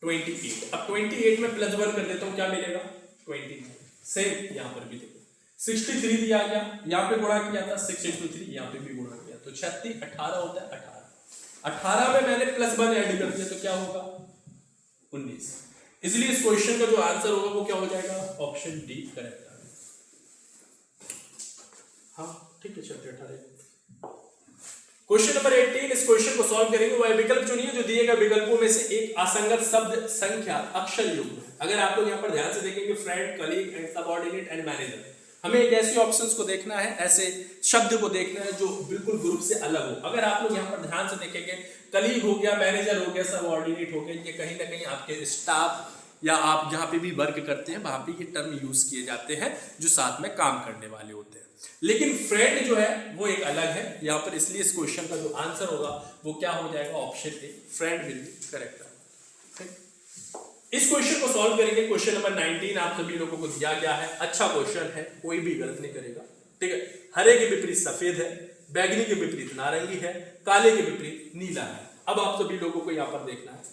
28। अब 28 में +1 कर देता हूँ, क्या मिलेगा? 29। सेम यहाँ पर भी देखो 63 दिया गया, यहाँ पे गुणा किया था 6 × 3, यहाँ पे भी गुणा किया, तो 36 18 होता है। 18 में मैंने +1 ऐड कर दिया, तो क्या होगा? 19। इसलिए इस क्वेश्चन का जो आंसर होगा वो क्या हो जाएगा? Option D correct. हाँ ठीक है, चलिए 18। Question number 18। इस क्वेश्चन को सॉल्व करेंगे। वह विकल्प चुनिए जो दिए गए विकल्पों में से एक असंगत शब्द संख्या अक्षर युग्म है। अगर आप लोग यहाँ पर ध्यान से देखेंगे, friend, colleague and subordinate and manager, हमें एक ऐसे ऑप्शंस को देखना है, ऐसे शब्द को देखना है जो बिल्कुल ग्रुप से अलग हो। अगर आप लोग यहाँ पर ध्यान से देखेंगे, कलीग हो गया, मैनेजर हो गया, सबऑर्डिनेट हो गया, ये कहीं ना कहीं आपके स्टाफ या आप जहाँ पे भी वर्क करते हैं वहां पे ये टर्म यूज किए जाते हैं जो साथ में काम करने वाले होते हैं। लेकिन फ्रेंड जो है वो एक अलग है यहाँ पर, इसलिए इस क्वेश्चन का जो आंसर होगा वो क्या हो जाएगा? Option A, friend will be correct. इस क्वेश्चन को सॉल्व करेंगे। क्वेश्चन नंबर 19 आप सभी लोगों को दिया गया है, अच्छा क्वेश्चन है, कोई भी गलत नहीं करेगा, ठीक है। हरे के विपरीत सफेद है, बैगनी के विपरीत नारंगी है, काले के विपरीत नीला है। अब आप सभी लोगों को यहाँ पर देखना है,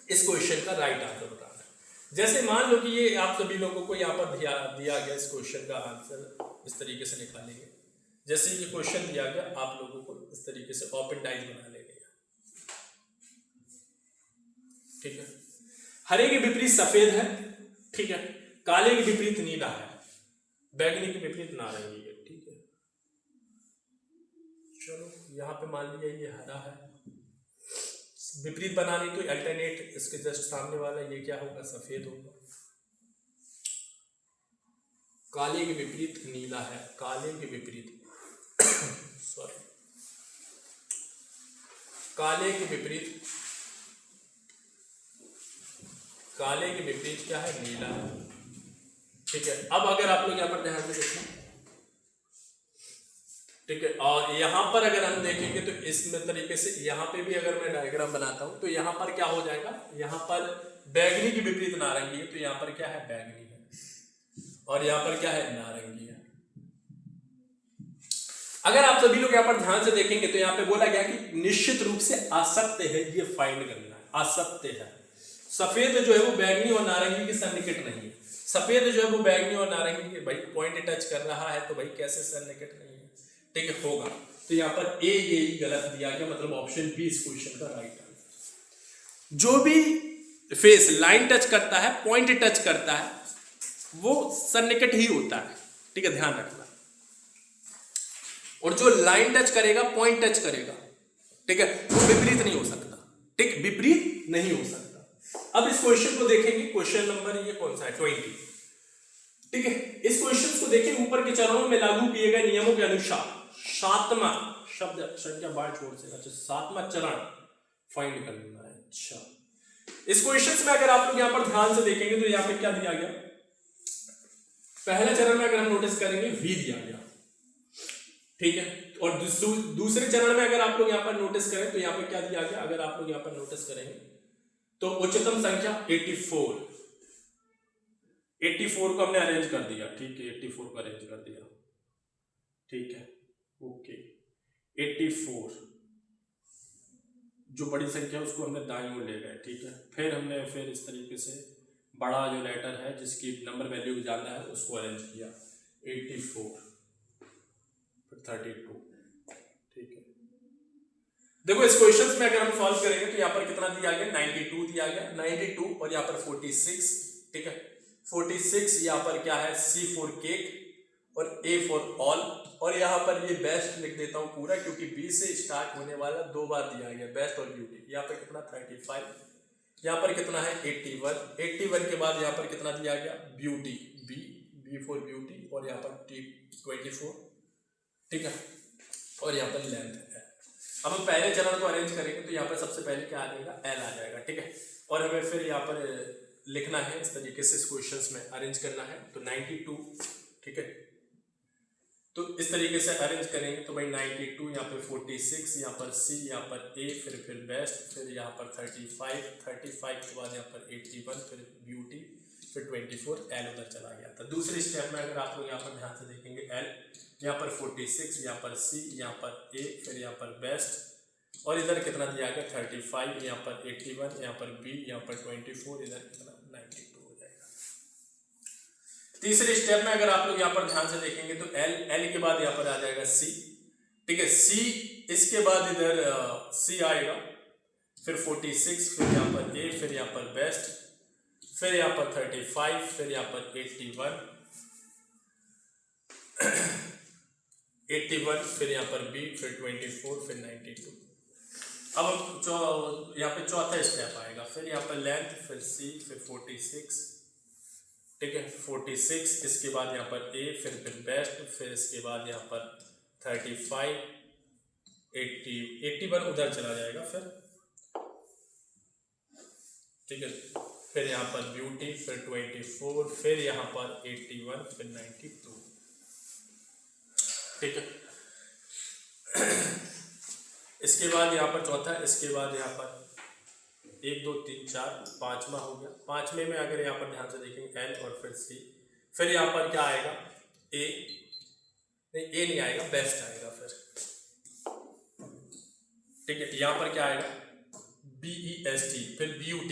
इस क्वेश्चन का राइट आंसर बताना है। जैसे मान लो कि ये आप सभी लोगों को यहाँ पर दिया गया, इस क्वेश्चन का आंसर इस तरीके से निकालेंगे। जैसे ये क्वेश्चन दिया गया, आप लोगों को इस तरीके से ओपन डाइज बना लेंगे, ठीक है। हरे के विपरीत सफेद है, ठीक है, काले के विपरीत नीला है, बैगनी के विपरीत नारंगी है, ठीक है। चलो यहाँ पे मान लिया ये हरा है, विपरीत बनाने तो अल्टरनेट इसके जस्ट सामने वाला ये क्या होगा, सफेद होगा। काले के विपरीत नीला है, काले के विपरीत सॉरी, काले के विपरीत क्या है, नीला है, ठीक है। अब अगर आप लोग यहाँ पर ध्यान से देखें, ठीक है, और यहाँ पर अगर हम देखेंगे तो इसमें तरीके से यहाँ पे भी अगर मैं डायग्राम बनाता हूं तो यहाँ पर क्या हो जाएगा, यहाँ पर बैगनी की विपरीत नारंगी है, तो यहाँ पर क्या है, बैगनी है, और यहाँ पर क्या है, नारंगी है। अगर आप सभी लोग यहाँ पर ध्यान से देखेंगे तो यहाँ पे बोला गया कि निश्चित रूप से असत्य है, ये फाइंड करना है, असत्य है। सफेद जो है वो बैगनी और नारंगी के सन्निकट नहीं है, सफेद जो है वो बैगनी और नारंगी के भाई पॉइंट टच कर रहा है, तो भाई कैसे सन्निकट नहीं है, ठीक है, होगा। तो यहाँ पर ए ये गलत दिया गया, मतलब ऑप्शन बी इस क्वेश्चन का राइट आंसर। जो भी फेस लाइन टच करता है, पॉइंट टच करता है, वो सन्निकट ही होता है, ठीक है, ध्यान रखना। और जो लाइन टच करेगा, पॉइंट टच करेगा, ठीक है, वो विपरीत नहीं हो सकता, ठीक, विपरीत नहीं हो सकता। अब इस क्वेश्चन को देखेंगे, क्वेश्चन नंबर ये कौन सा है, 20, ठीक है। इस क्वेश्चन को देखें, ऊपर के चरणों में लागू किए गए नियमों के अनुसार सातवां शब्द संख्या बार छोड़ से, अच्छा, सातवां चरण फाइंड करना है। अच्छा, इस क्वेश्चन में अगर आप लोग यहाँ पर ध्यान से देखेंगे तो यहाँ पे क्या दिया गया, पहले चरण में अगर हम नोटिस करेंगे V दिया गया, ठीक है, और दूसरे चरण में अगर आप लोग यहाँ पर नोटिस करें तो यहाँ पर क्या दिया गया, अगर आप लोग यहाँ पर नोटिस करेंगे तो उच्चतम संख्या 84 को हमने अरेंज कर दिया, ठीक है, 84 को अरेंज कर दिया, ठीक है, ओके। 84 जो बड़ी संख्या उसको हमने दाईं ओर ले गए, ठीक है। फिर हमने इस तरीके से बड़ा जो लेटर है जिसकी नंबर वैल्यू ज्यादा है उसको अरेंज किया, 84 फिर 32, ठीक है। देखो इस क्वेश्चन में अगर हम सॉल्व करेंगे तो यहाँ पर कितना दिया गया, 92 दिया गया, 92 और यहाँ पर 46, ठीक है, 46 यहाँ पर क्या है, C फॉर केक और A फॉर ऑल, और यहाँ पर ये बेस्ट लिख देता हूँ पूरा, क्योंकि B से स्टार्ट होने वाला दो बार दिया गया, बेस्ट और ब्यूटी। यहाँ पर कितना 35, यहाँ पर कितना है 81 के बाद यहाँ पर कितना दिया गया, ब्यूटी, B फॉर ब्यूटी, और यहाँ पर 24, ठीक है, और यहाँ पर लेंथ है। अब हम पहले चरण को अरेंज करेंगे तो यहाँ पर सबसे पहले क्या आ जाएगा, L आ जाएगा, ठीक है, और हमें फिर यहाँ पर लिखना है इस तरीके से, इस क्वेश्चंस में अरेंज करना है, तो 92, ठीक है, तो इस तरीके से अरेंज करेंगे तो भाई 92, यहाँ पर 46, यहाँ पर C, यहाँ पर A, फिर बेस्ट, फिर यहाँ पर 35 के बाद यहाँ पर 81, फिर ब्यूटी, फिर 24, L उधर चला गया था। दूसरे स्टेप में अगर आप लोग यहाँ पर ध्यान से देखेंगे, L, यहाँ पर 46, यहाँ पर C, यहाँ पर A, फिर यहाँ पर बेस्ट, और इधर कितना दिया गया 35, यहाँ पर 81, यहाँ पर B, यहाँ पर 24, इधर कितना 92 हो जाएगा। तीसरे स्टेप में अगर आप लोग यहाँ पर ध्यान से देखेंगे तो L के बाद यहाँ पर आ जाएगा C, ठीक है, C, इसके बाद इधर C आएगा, फिर 46, फिर यहाँ पर A, फिर यहाँ पर बेस्ट, फिर यहाँ पर 35, फिर यहाँ पर 81, फिर यहाँ पर B, फिर 24, फिर 92। अब हम यहाँ पे चौथा स्टेप आएगा, फिर यहाँ पर लेंथ, फिर C, फिर 46, ठीक है, 46, इसके बाद यहाँ पर A, फिर बेस्ट, फिर इसके बाद यहाँ पर 35, 81 उधर चला जाएगा, फिर ठीक है, फिर यहाँ पर ब्यूटी, फिर 24, फिर यहाँ पर 81, फिर 92, ठीक है। इसके बाद यहाँ पर चौथा, इसके बाद यहाँ पर 1 2 3 4 5वां हो गया। 5वें में अगर यहाँ पर ध्यान से देखेंगे एल और फिर सी, फिर यहाँ पर क्या आएगा ए, नहीं ए नहीं आएगा, बेस्ट आएगा फिर, ठीक है। यहाँ पर क्या आएगा BEST, फिर BUT,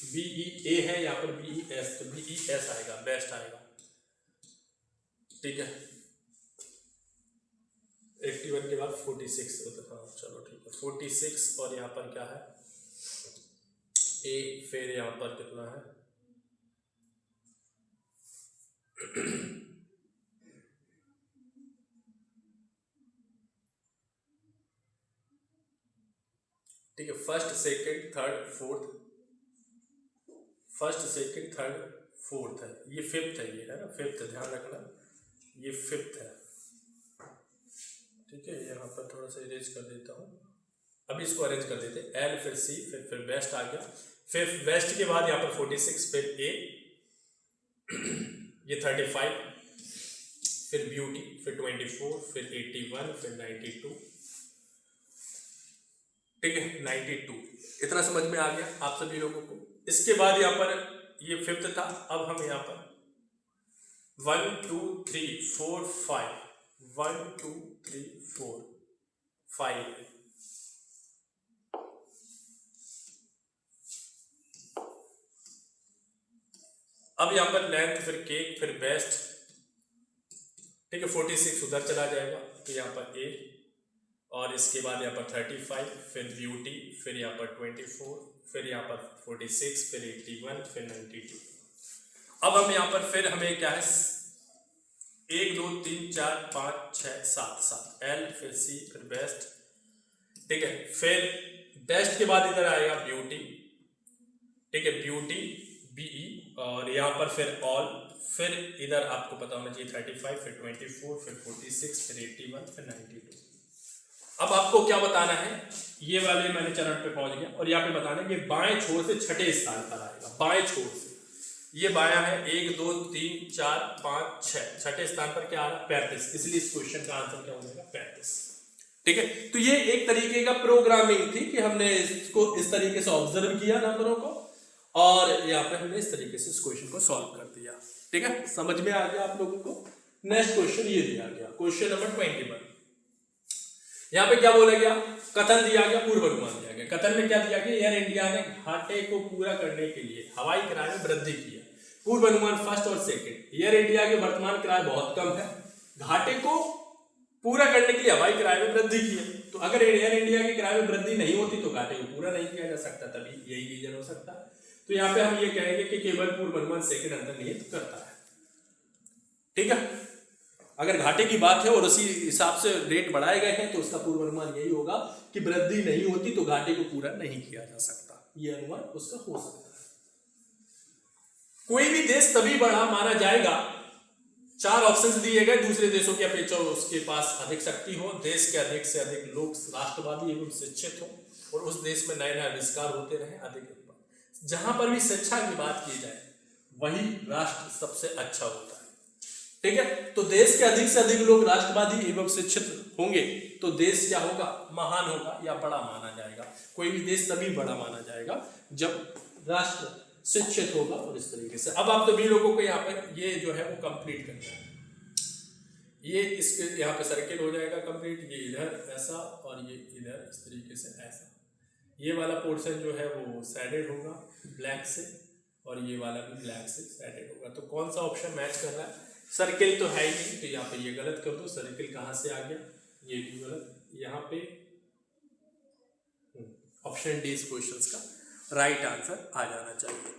BEA है यहाँ पर BES, तो BES आएगा, बेस्ट आएगा, ठीक है। 81 के बाद 46 होता, हाँ चलो ठीक है 46, और यहाँ पर क्या है ए, फिर यहाँ पर कितना है ठीक है, first second third fourth, first second third fourth है, ये फिफ्थ है, ये है ना फिफ्थ, ध्यान रखना ये फिफ्थ है, ठीक है। यहाँ पर थोड़ा सा इरेज कर देता हूँ, अभी इसको अरेंज कर देते हैं, एल फिर सी, फिर बेस्ट आ गया, फिर वेस्ट के बाद यहाँ पर 46, फिर ए, ये 35, फिर ब्यूटी, फिर 24, फिर 81, फिर 92, ठीक है 92, इतना समझ में आ गया आप सभी लोगों को। इसके बाद यहाँ पर ये फिफ्थ था, अब हम यहाँ पर 1 2 3 4 5, 1 2 3 4 5, अब यहाँ पर लेंथ, फिर केक, फिर बेस्ट, ठीक है 46 उधर चला जाएगा, तो यहाँ पर ए, और इसके बाद यहाँ पर 35, फिर ब्यूटी, फिर यहाँ पर 24, फिर यहाँ पर 46, फिर 81, फिर 92। अब हम यहाँ पर फिर हमें क्या है 1 2 3 4 5 6 7 7, एल फिर सी, फिर बेस्ट, ठीक है। फिर बेस्ट के बाद इधर आएगा ब्यूटी, ठीक है ब्यूटी BE, और यहाँ पर फिर ऑल, फिर इधर आपको पता होना चाहिए 35, फिर 24, फिर 46, फिर 81, फिर 92। अब आपको क्या बताना है, ये वाले मैंने चरण पे पहुंच गया, और यहाँ पे बताना है कि बाएं छोर से छठे स्थान पर आएगा, बाएं छोर से, ये बायां है 1 2 3 4 5 6, छठे स्थान पर क्या आ रहा है 35, इसलिए इस क्वेश्चन का आंसर क्या हो जाएगा 35, ठीक है। तो ये एक तरीके का प्रोग्रामिंग थी कि हमने इसको इस तरीके से ऑब्जर्व किया नंबरों को, और यहाँ पे हमने इस तरीके से इस क्वेश्चन को सॉल्व कर दिया, ठीक है, समझ में आ गया आप लोगों को। नेक्स्ट क्वेश्चन ये दिया गया, क्वेश्चन नंबर 21, यहाँ पे क्या बोला गया, कथन दिया गया, पूर्व अनुमान दिया गया। कथन में क्या दिया गया, एयर इंडिया ने घाटे को पूरा करने के लिए हवाई किराए में वृद्धि की है। पूर्व अनुमान फर्स्ट और सेकंड, एयर इंडिया के वर्तमान किराए बहुत कम है, घाटे को पूरा करने के लिए हवाई किराए में वृद्धि की है। तो अगर एयर इंडिया के किराए में वृद्धि नहीं होती तो घाटे को पूरा नहीं किया जा सकता, तभी यही रीजन हो सकता है। तो यहाँ पे हम ये कहेंगे कि केवल पूर्व अनुमान सेकंड अंतर्निहित करता है, ठीक है। अगर घाटे की बात है और उसी हिसाब से रेट बढ़ाए गए हैं तो उसका पूर्व अनुमान यही होगा कि वृद्धि नहीं होती तो घाटे को पूरा नहीं किया जा सकता, ये अनुमान उसका हो सकता है। कोई भी देश तभी बड़ा माना जाएगा, 4 ऑप्शंस दिए गए, दूसरे देशों की अपेक्षा उसके पास अधिक शक्ति हो, देश के अधिक से अधिक लोग राष्ट्रवादी एवं शिक्षित हो, और उस देश में नए नए आविष्कार होते रहे, अधिक जहां पर भी शिक्षा की बात की जाए वही राष्ट्र सबसे अच्छा होता है, ठीक है। तो देश के अधिक से अधिक लोग राष्ट्रवादी एवं शिक्षित होंगे तो देश क्या होगा, महान होगा या बड़ा माना जाएगा। कोई भी देश तभी बड़ा माना जाएगा जब राष्ट्र शिक्षित होगा, और इस तरीके से। अब आप सभी लोगों को यहाँ पर ये जो है वो कंप्लीट करना है, ये इसके यहाँ पे सर्किल हो जाएगा कंप्लीट, ये इधर ऐसा और ये इधर इस तरीके से ऐसा, ये वाला पोर्शन जो है वो सैडेड होगा ब्लैक से, और ये वाला भी ब्लैक से सैडेड होगा। तो कौन सा ऑप्शन मैच कर रहा है, सर्किल तो है ही नहीं, तो यहाँ पे ये गलत कर दो, सर्किल कहाँ से आ गया, ये भी गलत, यहाँ पे ऑप्शन डी इस क्वेश्चन का राइट आंसर आ जाना चाहिए,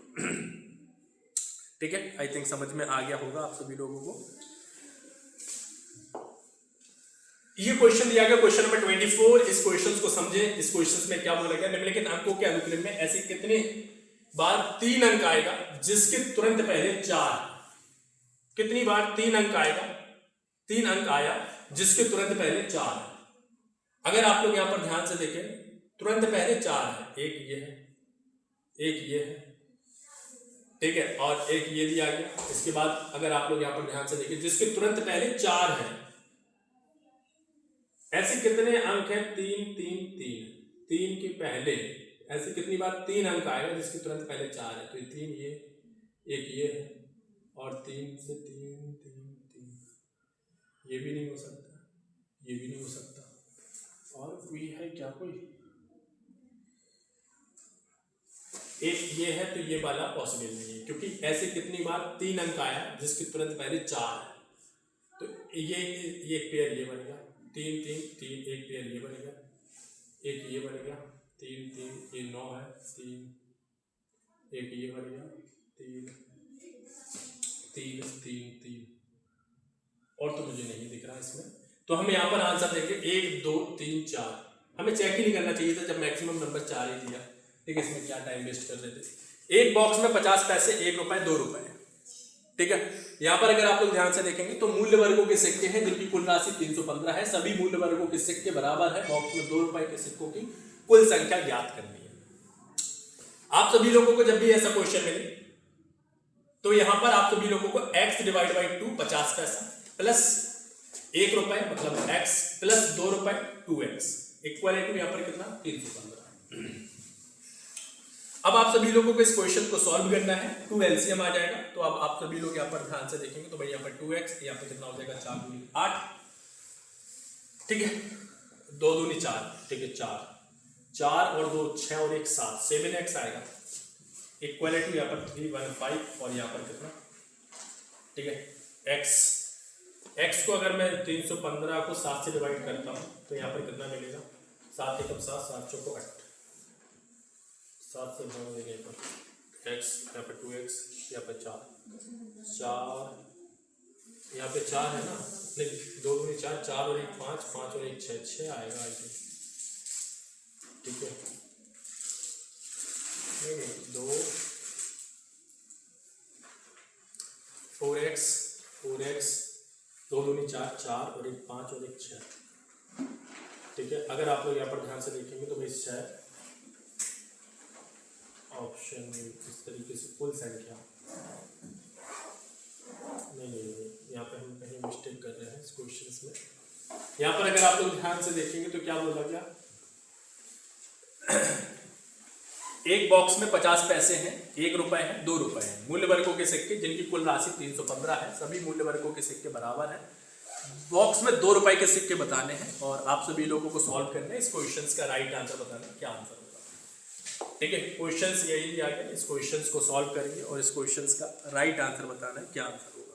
ठीक है। आई थिंक समझ में आ गया होगा आप सभी लोगों को। ये क्वेश्चन दिया गया क्वेश्चन नंबर 24, इस क्वेश्चन को समझे। इस क्वेश्चन में क्या बोला गया, निम्नलिखित अंकों के अनुक्रम में ऐसे कितने बार 3 अंक आएगा जिसके तुरंत पहले 4, कितनी बार 3 अंक आएगा, 3 अंक आया जिसके तुरंत पहले 4 है। अगर आप लोग यहां पर ध्यान से देखें, तुरंत पहले 4 है, एक ये है, एक ये है, ठीक है, और एक ये दिया गया। इसके बाद अगर आप लोग यहां पर ध्यान से देखें, जिसके तुरंत पहले 4 है, ऐसे कितने अंक हैं, 3 3 3, 3 के पहले ऐसे कितनी बार 3 अंक आएगा जिसके तुरंत पहले 4 है, तो ये 3 ये एक ये है और 3 से 3 3 3, ये भी नहीं हो सकता, ये भी नहीं हो सकता, और कोई है क्या, कोई एक ये है, तो ये वाला पॉसिबल नहीं है क्योंकि ऐसे कितनी बार 3 अंक आया जिसके तुरंत पहले 4 है, तो ये एक पेयर ये बनेगा 3 3 3, एक पेयर ये बनेगा, एक ये बनेगा 3 3, ये 9 है 3, एक ये बनेगा 3 3 3 3, और तो मुझे नहीं दिख रहा इसमें। तो हम यहाँ पर आंसर देंगे 1 2 3 4। हमें चेक ही नहीं करना चाहिए था जब मैक्सिमम नंबर 4 ही दिया। ठीक है, इसमें क्या टाइम वेस्ट कर रहे थे। एक बॉक्स में 50 पैसे, 1 रुपए 2 रुपए। ठीक है, यहाँ पर अगर आप लोग ध्यान से देखेंगे तो मूल्य वर्गों के सिक्के हैं जिनकी कुल राशि 315 है। सभी मूल्य वर्गों के सिक्के बराबर है। बॉक्स में 2 रुपए के सिक्कों की कुल संख्या ज्ञात करनी है। आप सभी लोगों को जब भी ऐसा क्वेश्चन मिले तो यहां पर आप सभी लोगों को x डिवाइड बाई 2 50 पैसा प्लस 1 रुपए मतलब x प्लस 2 रुपए 2x इक्वल टू यहाँ पर कितना 315। अब आप सभी लोगों को इस क्वेश्चन को सॉल्व करना है। 2 एलसीएम आ जाएगा, तो अब आप सभी लोग यहाँ पर ध्यान से देखेंगे तो भाई यहाँ पर 2x, यहाँ पर कितना हो जाएगा 4 दूनी 8। ठीक है, 2 दूनी 4, ठीक है 4 और 2 6 और 1 7, 7x आएगा इक्वल टू यहाँ पर 315 और यहाँ पर कितना, ठीक है x को अगर मैं 315 को 7 से डिवाइड करता हूँ तो यहाँ पर कितना मिलेगा 7 एकम 7 7 चौको 8, 7 से भाग देंगे पर x, यहाँ पे 2x, यहाँ पे 4 यहाँ पे 4 है ना, नहीं 2 दूनी 4, 4 और 1 5, 5 और 1 6, 6 आएगा आई थिंक। ठीक है, नहीं 2 4x 2 दूनी 4, 4 और 1 5 और 1 6। ठीक है, अगर आप लोग यहाँ पर ध्यान से देखेंगे तो भाई 6 ऑप्शन में इस तरीके से कुल संख्या नहीं, यहाँ पे हम कहीं मिस्टेक कर रहे हैं इस क्वेश्चंस में। यहाँ पर अगर आप लोग ध्यान से देखेंगे तो क्या बोला गया, एक बॉक्स में 50 पैसे हैं, 1 रुपए है 2 रुपए है। मूल्य वर्गों के सिक्के जिनकी कुल राशि 315 है। सभी मूल्य वर्गों के सिक्के बराबर है। बॉक्स में 2 रुपए के सिक्के बताने हैं और आप सभी लोगों को सॉल्व करना है। इस क्वेश्चंस का राइट आंसर बताना है, क्या आंसर होगा। ठीक है, क्वेश्चंस यही दिया गया, इस क्वेश्चंस को सॉल्व करेंगे और इस क्वेश्चंस का राइट आंसर बताना है, क्या आंसर होगा।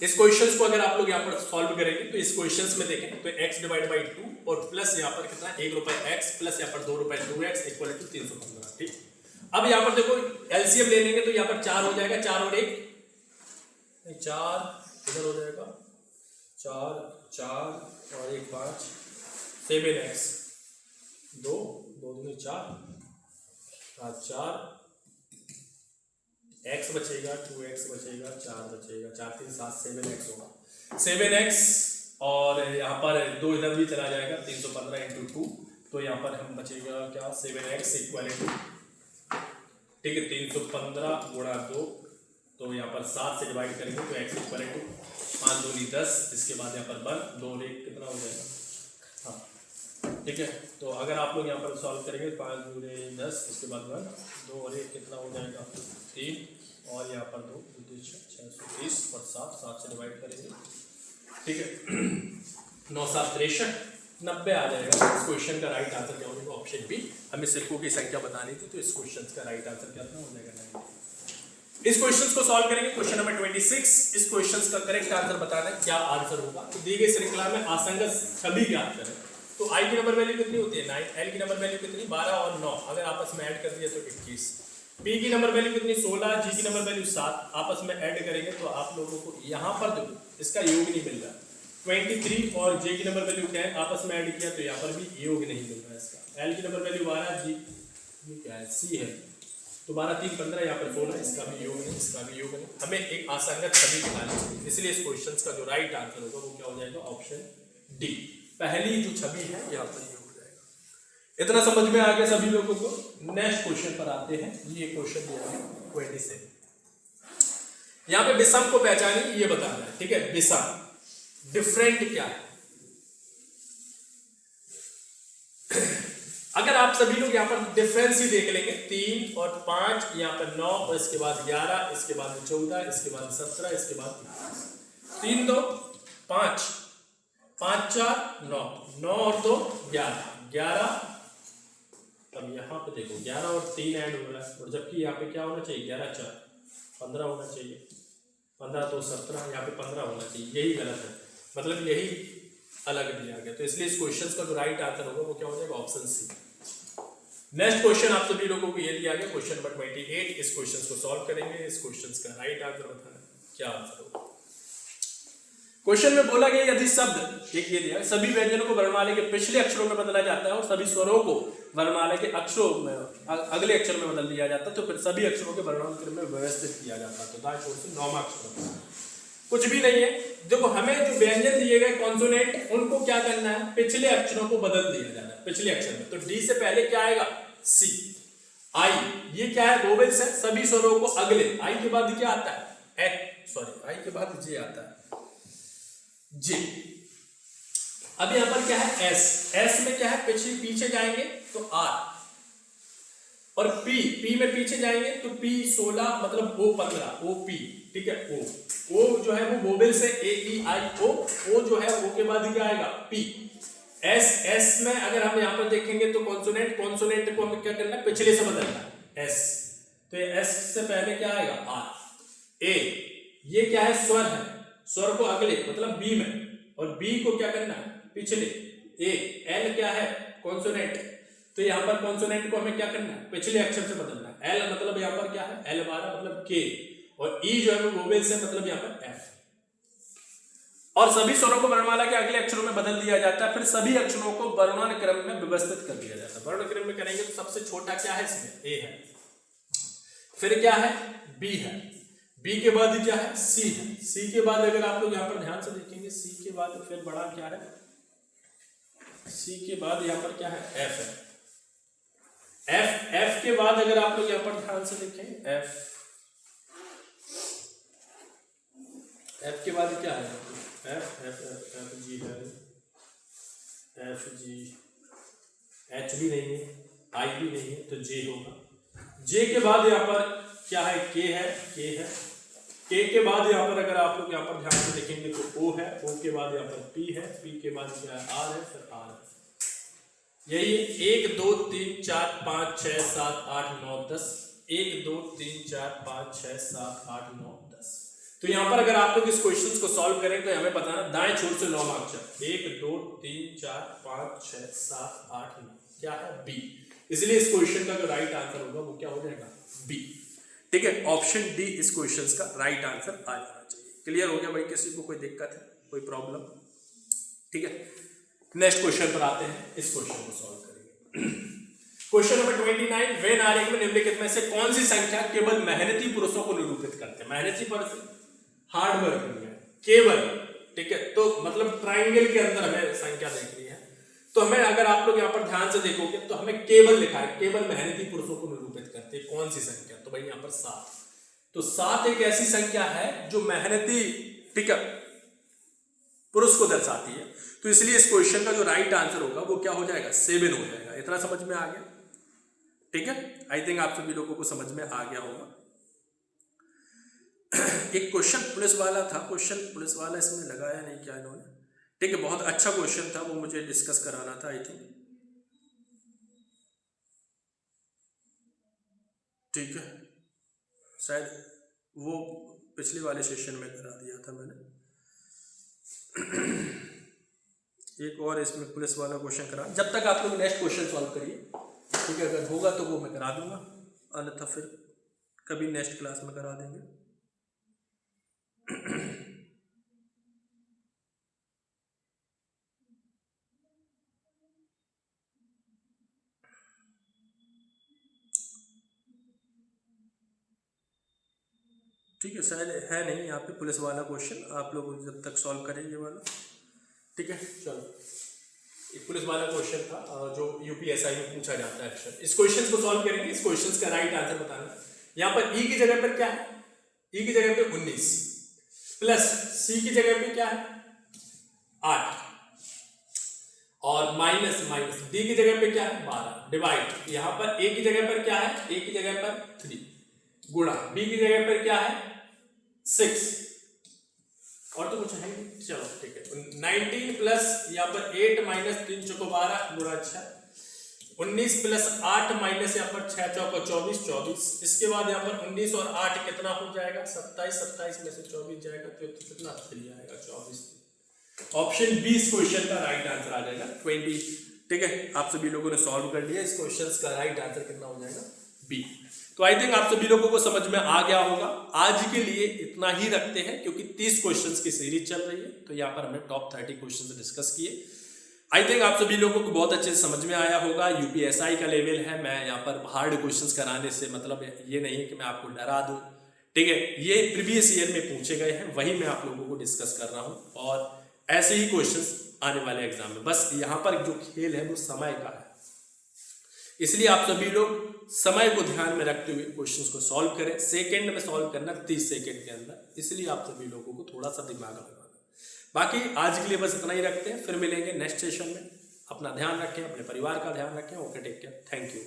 इस क्वेश्चंस को अगर आप लोग यहाँ पर सॉल्व करेंगे तो इस क्वेश्चंस में देखें तो x डिवाइड बाई 2 और प्लस यहाँ पर कितना 1 रुपए x प्लस यहाँ पर 2 रुपए 2x इक्वल टू 315। ठीक, अब यहाँ पर देखो एलसीएम ले लेंगे तो यहाँ पर 4 हो जाएगा, 4 और 1 4 इधर हो जाएगा, 4 4 और 1 5, 7x 2 2 दूनी 4 4 x बचेगा 2x बचेगा 4 बचेगा, 4 3 7 7x होगा 7x और यहाँ पर 2 इधर भी चला जाएगा 315 इंटू 2, तो यहाँ पर हम बचेगा क्या 7x इक्वल टू, ठीक है 315 गुणा 2, तो यहाँ पर 7 से डिवाइड करेंगे तो x इक्वल टू 5 दूनी 10, इसके बाद यहाँ पर 1 2 और 1 कितना हो जाएगा, हाँ ठीक है। तो अगर आप लोग यहाँ पर सॉल्व करेंगे 5 दूनी 10, इसके बाद 1 2 और 1 कितना हो जाएगा 3 और यहाँ पर 2 630 और 7 से डिवाइड करेंगे, ठीक है 9 7 63 90 आ जाएगा। इस क्वेश्चन का राइट आंसर क्या हो जाएगा, ऑप्शन बी। हमें सिक्कों की संख्या बतानी थी तो इस क्वेश्चन का राइट आंसर क्या हो जाएगा 90। इस क्वेश्चन को सॉल्व करेंगे, क्वेश्चन नंबर 26। इस क्वेश्चन का करेक्ट आंसर बताना है, क्या आंसर होगा। तो दी गई श्रृंखला में आसंगत छवि ज्ञात करें। तो आई की नंबर वैल्यू कितनी होती है 9, एल की नंबर वैल्यू कितनी 12 और 9, अगर आपस में ऐड कर दिया तो 21। पी की नंबर वैल्यू कितनी 16, जी की नंबर वैल्यू 7, आपस में ऐड करेंगे तो आप लोगों को यहाँ पर देखो इसका योग नहीं मिल रहा, 23 और जे की नंबर वैल्यू क्या है, आपस में ऐड किया तो यहाँ पर भी योग नहीं मिल रहा है इसका। एल की नंबर वैल्यू 12, जी क्या है सी है, तो 12 3 15, यहाँ पर 16, इसका भी योग नहीं, इसका भी योग नहीं। हमें एक आसंगत छवि दिखानी चाहिए, इसलिए इस क्वेश्चन का जो राइट आंसर होगा वो क्या हो जाएगा, ऑप्शन डी, पहली जो छवि है यहाँ पर ये हो जाएगा। इतना समझ में आ गया सभी लोगों को। नेक्स्ट क्वेश्चन पर आते हैं। ये क्वेश्चन दिया है 27, यहाँ पे विषम को पहचानिए, ये बताना है, ठीक है। विषम डिफरेंट क्या है, अगर आप सभी लोग यहाँ पर डिफरेंस ही देख लेंगे 3 और 5, यहाँ पर 9 और इसके बाद 11, इसके बाद 14, इसके बाद 17, इसके बाद 3 2 5, 5 4 9, 9 और 2 11, 11। अब यहाँ पे देखो 11 और 3 ऐड हो रहा है, और जबकि यहाँ पे क्या होना चाहिए 11 4 15 होना चाहिए, 15 2 17, यहाँ पे 15 होना चाहिए, यही गलत है, मतलब यही अलग दिया गया। तो इसलिए इस क्वेश्चन का जो राइट आंसर होगा वो क्या हो जाएगा, ऑप्शन सी। नेक्स्ट क्वेश्चन आप सभी लोगों को ये दिया गया, क्वेश्चन नंबर 28। इस क्वेश्चन को सॉल्व करेंगे, इस क्वेश्चन का राइट आंसर बताना क्या आंसर होगा। क्वेश्चन में बोला गया यदि शब्द एक ये दिया सभी व्यंजनों को वर्णमाला के पिछले अक्षरों में बदला जाता है और सभी स्वरों को वर्णमाला के अक्षरों में अगले अक्षर में बदल दिया जाता है तो फिर सभी अक्षरों के वर्णानुक्रम में व्यवस्थित किया जाता है। तो दाएं छोर से 9वां अक्षर कुछ भी नहीं है। देखो हमें जो व्यंजन दिए गए कॉन्सोनेंट उनको क्या करना है, पिछले अक्षरों को बदल दिया जाना है पिछले अक्षर में। तो डी से पहले क्या आएगा, सी। आई ये क्या है, वोवेल्स है, सभी स्वरों को अगले। आई के बाद क्या आता है, आई के बाद जे आता है, जे। अब यहां पर क्या है, एस में क्या है, पीछे जाएंगे तो आर, और पी में पीछे जाएंगे तो पी 16 मतलब ओ 15, ओ पी, ठीक है। ओ जो है वो वोवेल से ए ई आई ओ जो है ओ के बाद क्या आएगा, पी। एस में अगर हम यहाँ पर देखेंगे तो कॉन्सोनेंट को हमें क्या करना है, पिछले से बदलना है, एस। तो एस से पहले क्या आएगा, आर। ए ये क्या है, स्वर है, स्वर को अगले मतलब बी में, और बी को क्या करना है, पिछले। ए एल क्या है, कॉन्सोनेंट, तो यहाँ पर कॉन्सोनेंट को हमें क्या करना है, पिछले अक्षर से बदलना है। एल मतलब यहाँ पर क्या है, एल 12 मतलब के, और ई जो है वो वोवेल से मतलब यहाँ पर एफ। और सभी स्वरों को वर्णमाला के अगले अक्षरों में बदल दिया जाता है, फिर सभी अक्षरों को वर्णानुक्रम में व्यवस्थित कर दिया जाता है। वर्णानुक्रम में करेंगे तो सबसे छोटा क्या है इसमें, ए है, फिर क्या है, बी है, बी के बाद क्या है, सी है, सी के बाद अगर आप लोग यहाँ पर ध्यान से देखेंगे, सी के बाद फिर बड़ा क्या है, सी के बाद यहाँ पर क्या है, एफ है। एफ के बाद अगर आप लोग यहाँ पर ध्यान से देखें, एफ के बाद क्या है, एफ जी है, एफ जी, एच भी नहीं है, आई भी नहीं है, तो जे होगा। जे के बाद यहाँ पर क्या है, के है, के के बाद यहाँ पर अगर आप लोग यहाँ पर ध्यान से देखेंगे तो ओ है, ओ के बाद यहाँ पर पी है, पी के बाद क्या है, आर है, फिर आर है। यही 1 2 3 4 5 6 7 8 9 10, 1 2 3 4 5 6 7 8 9 10। तो यहाँ पर अगर आप लोग इस क्वेश्चन को सॉल्व करें तो हमें बताना दाएं छोर से 9 अक्षर, 1 2 3 4 5 6 7 8 9 क्या है, बी। इसलिए इस क्वेश्चन का जो राइट आंसर होगा वो क्या हो जाएगा, बी। ठीक है, ऑप्शन डी इस क्वेश्चन का राइट आंसर आ जाना चाहिए। क्लियर हो गया भाई, किसी को कोई दिक्कत है, कोई प्रॉब्लम? ठीक है, नेक्स्ट क्वेश्चन पर आते हैं, इस क्वेश्चन को सॉल्व करेंगे। क्वेश्चन नंबर 29, वेन आरेख में निम्नलिखित में से कौन सी संख्या केवल मेहनती पुरुषों को निरूपित करते हैं। मेहनती पुरुष हार्ड वर्क में केवल, ठीक है, तो मतलब ट्राइंगल के अंदर हमें संख्या देखनी है। तो हमें अगर आप लोग यहाँ पर ध्यान से देखोगे तो हमें केवल लिखा है, केवल मेहनती पुरुषों को निरूपित करते हैं। कौन सी संख्या, तो भाई यहाँ पर 7। तो 7 एक ऐसी संख्या है जो मेहनती, ठीक है, पुरुष को दर्शाती है। तो इसलिए इस क्वेश्चन का जो राइट आंसर होगा वो क्या हो जाएगा, 7 हो जाएगा। इतना समझ में आ गया? ठीक है, आई थिंक आप सभी लोगों को समझ में आ गया होगा। एक क्वेश्चन पुलिस वाला था, क्वेश्चन पुलिस वाला इसमें लगाया नहीं क्या इन्होंने? ठीक है, बहुत अच्छा क्वेश्चन था, वो मुझे डिस्कस कराना था आई थिंक। ठीक है, शायद वो पिछले वाले सेशन में करा दिया था मैंने। एक और इसमें पुलिस वाला क्वेश्चन करा, जब तक आप लोग नेक्स्ट क्वेश्चन सॉल्व करिए, ठीक है, अगर होगा तो वो मैं करा दूंगा, अन्यथा फिर कभी नेक्स्ट क्लास में करा देंगे। ठीक है, शायद है नहीं यहाँ पे पुलिस वाला क्वेश्चन, आप लोग जब तक सॉल्व करेंगे वाला। ठीक है, चलो, एक पुलिस वाला क्वेश्चन था जो यूपीएसआई में पूछा जाता है अक्सर। इस क्वेश्चन को सॉल्व करेंगे, इस क्वेश्चन का राइट आंसर बताना। यहाँ पर ई की जगह पर क्या है, ई की जगह पे 19 प्लस सी की जगह पे क्या है 8, और माइनस माइनस, डी की जगह पे क्या है 12, डिवाइड यहाँ पर ए की जगह पर क्या है, ए की जगह पर 3, गुणा बी की जगह पर क्या है 6, और तो कुछ है नहीं, चलो ठीक है। 19 प्लस यहाँ पर 8 माइनस 3 चौको 12 गुणा 6, 19 प्लस 8 माइनस यहाँ पर 6 चौको 24, 24, इसके बाद यहाँ पर 19 और 8 कितना हो जाएगा 27, 27 में से 24 जाएगा तो कितना 3 आएगा 24। ऑप्शन बी इस क्वेश्चन का राइट आंसर आ जाएगा 20। ठीक है, आप सभी लोगों ने सॉल्व कर लिया, इस क्वेश्चन का राइट आंसर कितना हो जाएगा बी। तो आई थिंक आप सभी लोगों को समझ में आ गया होगा। आज के लिए इतना ही रखते हैं क्योंकि 30 क्वेश्चंस की सीरीज चल रही है, तो यहाँ पर हमने टॉप 30 क्वेश्चंस डिस्कस किए। आई थिंक आप सभी लोगों को बहुत अच्छे से समझ में आया होगा। यूपीएसआई का लेवल है, मैं यहाँ पर हार्ड क्वेश्चंस कराने से मतलब ये नहीं है कि मैं आपको डरा दूं। ठीक है, ये प्रीवियस ईयर में पूछे गए हैं, वही मैं आप लोगों को डिस्कस कर रहा हूँ, और ऐसे ही क्वेश्चंस आने वाले एग्जाम में। बस यहाँ पर जो खेल है वो समय का है, इसलिए आप सभी लोग समय को ध्यान में रखते हुए क्वेश्चंस को सॉल्व करें। सेकंड में सॉल्व करना 30 सेकंड के अंदर, इसलिए आप सभी लोगों को थोड़ा सा दिमाग लगाना। बाकी आज के लिए बस इतना ही रखते हैं, फिर मिलेंगे नेक्स्ट सेशन में। अपना ध्यान रखें, अपने परिवार का ध्यान रखें। Okay, take care, thank you.